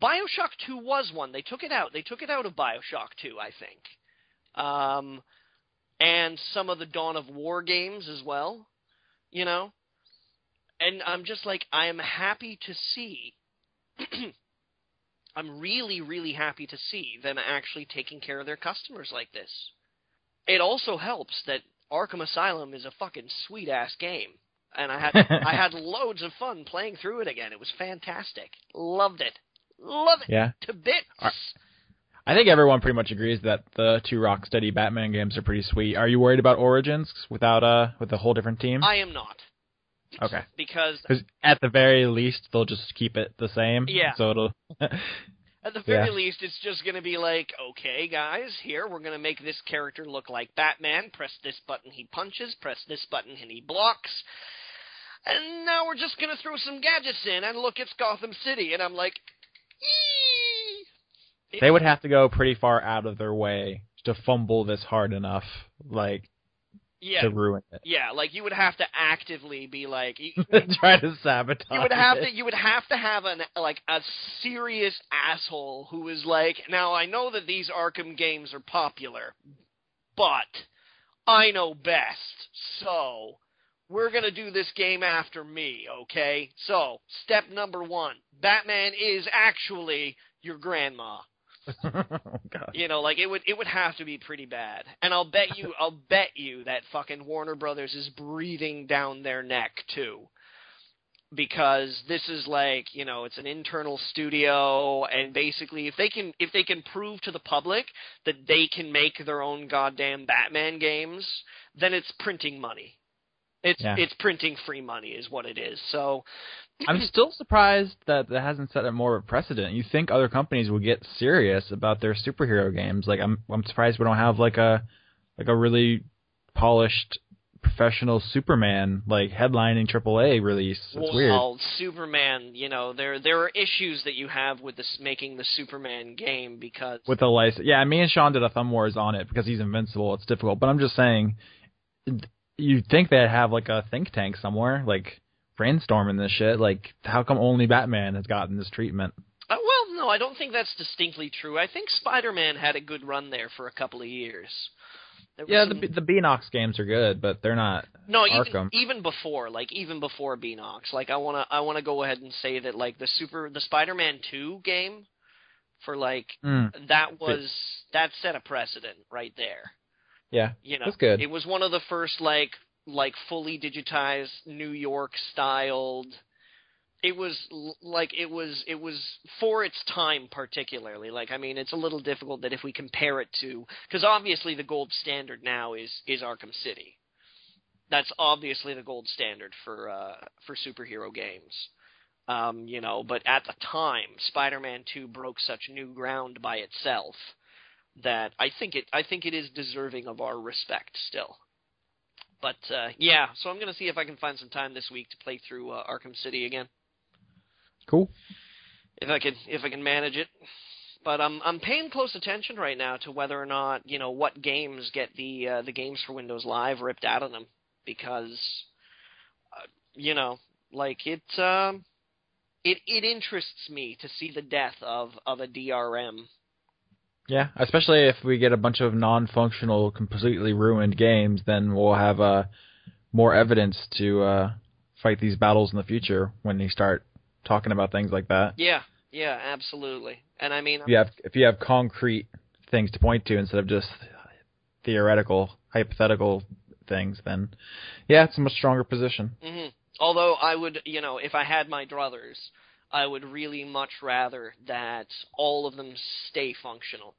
BioShock 2 was one. They took it out. They took it out of BioShock 2, I think. And some of the Dawn of War games as well, And I'm just like, I am happy to see, I'm really, really happy to see them actually taking care of their customers like this. It also helps that Arkham Asylum is a fucking sweet-ass game. And I had loads of fun playing through it again. It was fantastic. Loved it. Love it to bits. I think everyone pretty much agrees that the two Rocksteady Batman games are pretty sweet. Are you worried about Origins with a whole different team? I am not. Okay. Because at the very least, they'll just keep it the same. Yeah. So it'll... At the very least, it's just going to be like, okay, guys, here, we're going to make this character look like Batman. Press this button, he punches. Press this button, and he blocks. And now we're just going to throw some gadgets in, and look, it's Gotham City. And I'm like... They would have to go pretty far out of their way to fumble this hard enough, to ruin it. Yeah, you would have to actively be try to sabotage. You would have to have a serious asshole who is now I know that these Arkham games are popular, but I know best, so we're going to do this game after me, okay? So, step number 1, Batman is actually your grandma. Oh, God. It would have to be pretty bad. And I'll bet you that fucking Warner Brothers is breathing down their neck, too. Because this is it's an internal studio, and basically if they can prove to the public that they can make their own goddamn Batman games, then it's printing money. It's printing free money is what it is. So I'm still surprised that hasn't set a more of a precedent. You think other companies would get serious about their superhero games? I'm surprised we don't have a really polished professional Superman headlining AAA release. It's weird. Well, Superman, there are issues that you have with making the Superman game because with the license. Yeah, me and Sean did a Thumb Wars on it because he's invincible. It's difficult, but I'm just saying. You'd think they'd have a think tank somewhere, brainstorming this shit. How come only Batman has gotten this treatment? Well, No, I don't think that's distinctly true. I think Spider-Man had a good run there for a couple of years. Yeah, the Beanox games are good, but they're not Arkham. Even before Beanox. Like I wanna go ahead and say that like the Spider-Man 2 game for like that set a precedent right there. Yeah, you know, that's good. It was one of the first like fully digitized New York styled. It was for its time particularly. Like, I mean, it's a little difficult that if we compare it to, because obviously the gold standard now is Arkham City. That's obviously the gold standard for superhero games. You know, but at the time, Spider-Man 2 broke such new ground by itself that I think it is deserving of our respect still. But yeah, so I'm gonna see if I can find some time this week to play through Arkham City again. Cool. If I can manage it. But I'm paying close attention right now to whether or not, you know, what games get the Games for Windows Live ripped out of them, because you know, like it interests me to see the death of a DRM. Yeah, especially if we get a bunch of non-functional, completely ruined games, then we'll have more evidence to fight these battles in the future when you start talking about things like that. Yeah, absolutely. And I mean, if you have concrete things to point to instead of just theoretical, hypothetical things, then yeah, it's a much stronger position. Mm-hmm. Although I would, you know, if I had my druthers, I would really much rather that all of them stay functional.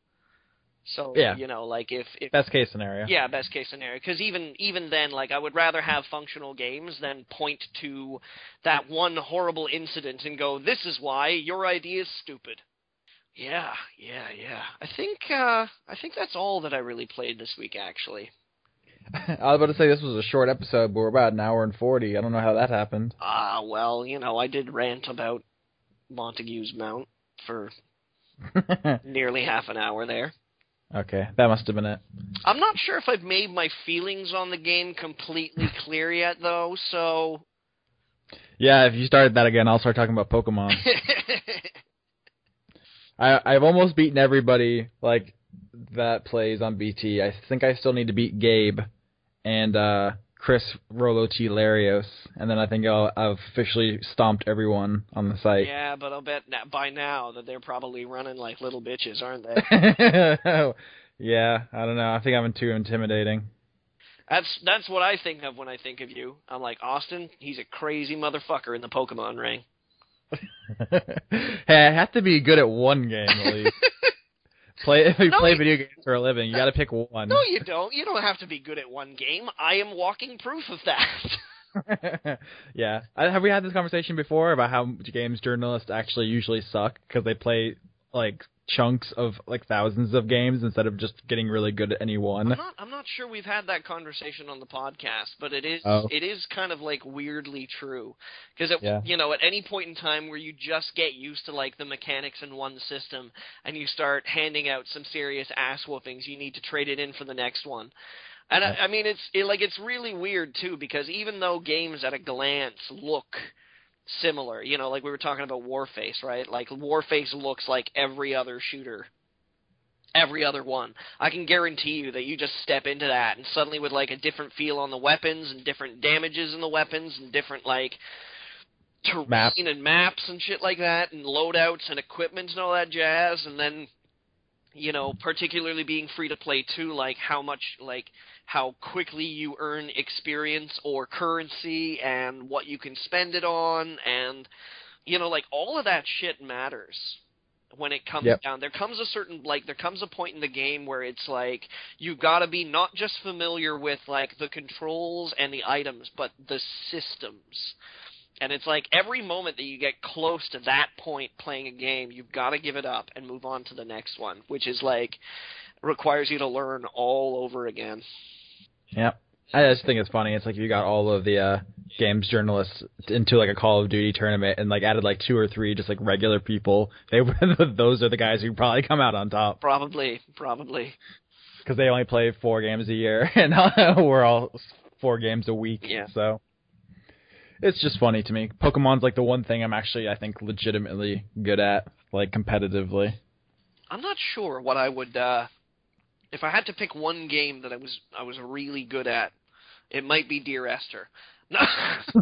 So, yeah. You know, like if best case scenario. Yeah, best case scenario. Because even then, like, I would rather have functional games than point to that one horrible incident and go, "This is why your idea is stupid." Yeah. I think that's all that I really played this week, actually. I was about to say this was a short episode, but we're about an hour and 40. I don't know how that happened. Well, you know, I did rant about Montague's Mount for nearly half an hour there. Okay, that must have been it. I'm not sure if I've made my feelings on the game completely clear yet, though, so... Yeah, if you started that again, I'll start talking about Pokemon. I've almost beaten everybody like that plays on BT. I think I still need to beat Gabe and Chris Rolo T. Larios, and then I think I've officially stomped everyone on the site. Yeah, but I'll bet by now that they're probably running like little bitches, aren't they? Yeah, I don't know. I think I'm too intimidating. That's what I think of when I think of you. I'm like, Austin, he's a crazy motherfucker in the Pokemon ring. Hey, I have to be good at one game at least. If you play video games for a living, you got to pick one. No, you don't. You don't have to be good at one game. I am walking proof of that. Yeah. Have we had this conversation before about how games journalists actually usually suck because they play like chunks of like thousands of games instead of just getting really good at any one? I'm not sure we've had that conversation on the podcast, but it is kind of like weirdly true, because you know, at any point in time where you just get used to like the mechanics in one system and you start handing out some serious ass whoopings, you need to trade it in for the next one. And I mean, it's really weird too, because even though games at a glance look similar, you know, like we were talking about Warface, right? Like Warface looks like every other shooter, every other one. I can guarantee you that you just step into that and suddenly with like a different feel on the weapons and different damages in the weapons and different like terrain and maps and shit like that and loadouts and equipment and all that jazz, and then, you know, particularly being free to play too, like how quickly you earn experience or currency and what you can spend it on, and, you know, like all of that shit matters when it comes down. There comes a point in the game where it's like you gotta be not just familiar with like the controls and the items, but the systems. And it's like every moment that you get close to that point playing a game, you've got to give it up and move on to the next one, which is like requires you to learn all over again. Yeah. I just think it's funny. It's like you got all of the games journalists into like a Call of Duty tournament and like added like 2 or 3 just like regular people. Those are the guys who probably come out on top. Probably. Because they only play 4 games a year and we're all 4 games a week. Yeah. So it's just funny to me. Pokemon's like the one thing I'm actually, I think, legitimately good at. like competitively? I'm not sure what I would. If I had to pick one game that I was really good at, it might be Dear Esther. No,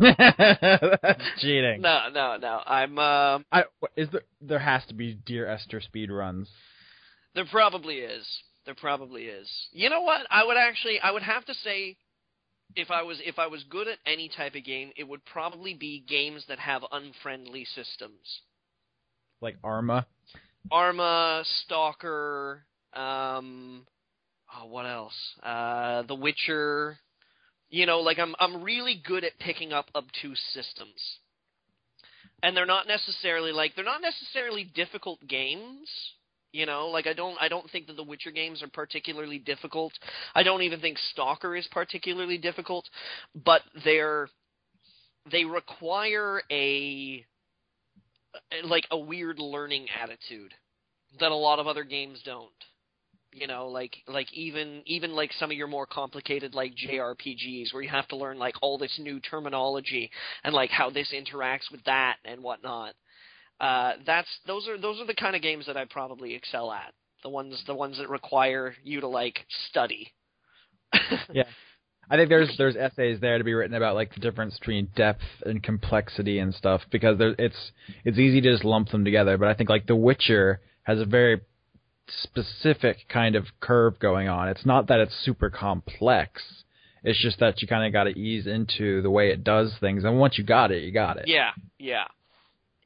That's cheating. no. There has to be Dear Esther speed runs. There probably is. You know what? I would have to say, if I was good at any type of game, it would probably be games that have unfriendly systems. Like Arma? Arma, Stalker, what else? The Witcher. You know, like I'm really good at picking up obtuse systems. And they're not necessarily difficult games. You know, like I don't think that the Witcher games are particularly difficult. I don't even think Stalker is particularly difficult, but they require a weird learning attitude that a lot of other games don't. You know, like even like some of your more complicated like JRPGs where you have to learn like all this new terminology and like how this interacts with that and whatnot. Those are the kind of games that I probably excel at. The ones that require you to like study. Yeah. I think there's essays there to be written about like the difference between depth and complexity and stuff, because it's easy to just lump them together, but I think like The Witcher has a very specific kind of curve going on. It's not that it's super complex. It's just that you kind of got to ease into the way it does things, and once you got it, you got it. Yeah.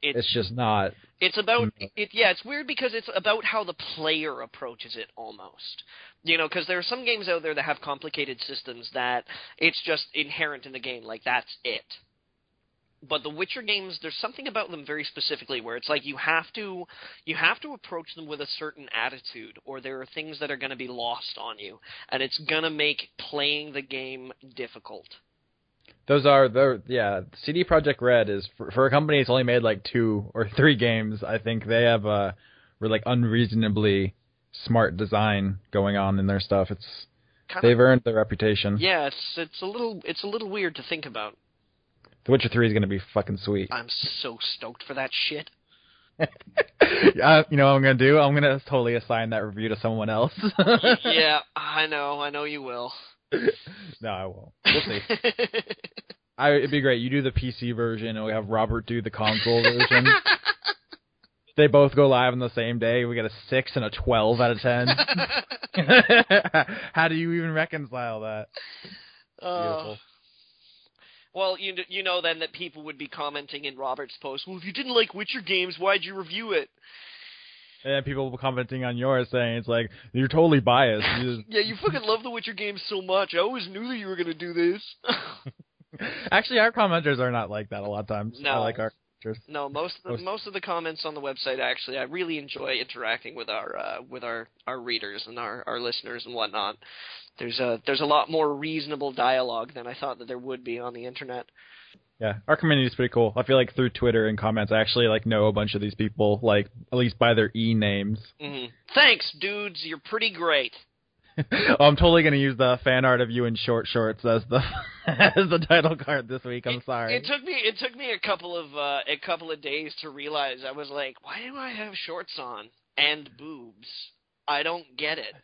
It's just not. It's about it. Yeah, it's weird because it's about how the player approaches it almost. You know, because there are some games out there that have complicated systems that it's just inherent in the game, like that's it. But the Witcher games, there's something about them very specifically where it's like you have to approach them with a certain attitude, or there are things that are going to be lost on you, and it's going to make playing the game difficult. CD Projekt Red is for a company that's only made like 2 or 3 games. I think they have a like unreasonably smart design going on in their stuff. They've earned their reputation. Yeah, it's a little weird to think about. The Witcher 3 is going to be fucking sweet. I'm so stoked for that shit. You know what I'm going to do? I'm going to totally assign that review to someone else. Yeah, I know you will. No, I won't. We'll see. It'd be great. You do the PC version, and we have Robert do the console version. They both go live on the same day. We get a 6 and a 12 out of 10. How do you even reconcile that? Beautiful. Well, you know then that people would be commenting in Robert's post, well, if you didn't like Witcher games, why'd you review it? And then people were commenting on yours saying, it's like, you're totally biased. Yeah, you fucking love the Witcher games so much. I always knew that you were going to do this. Actually, our commenters are not like that a lot of times. No. I like our commenters. No, most of the comments on the website, actually, I really enjoy interacting with our readers and our listeners and whatnot. There's a lot more reasonable dialogue than I thought that there would be on the internet. Yeah, our community is pretty cool. I feel like through Twitter and comments, I actually like know a bunch of these people, like at least by their names. Mm-hmm. Thanks, dudes. You're pretty great. I'm totally gonna use the fan art of you in short shorts as the title card this week. I'm sorry. It took me a couple of days to realize. I was like, why do I have shorts on and boobs? I don't get it.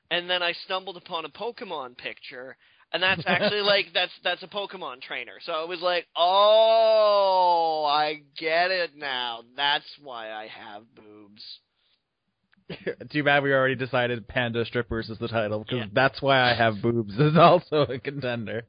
And then I stumbled upon a Pokemon picture, and that's actually like that's a Pokemon trainer. So I was like, oh, I get it now. That's why I have boobs. Too bad we already decided Panda Strippers is the title, because That's Why I Have Boobs is also a contender.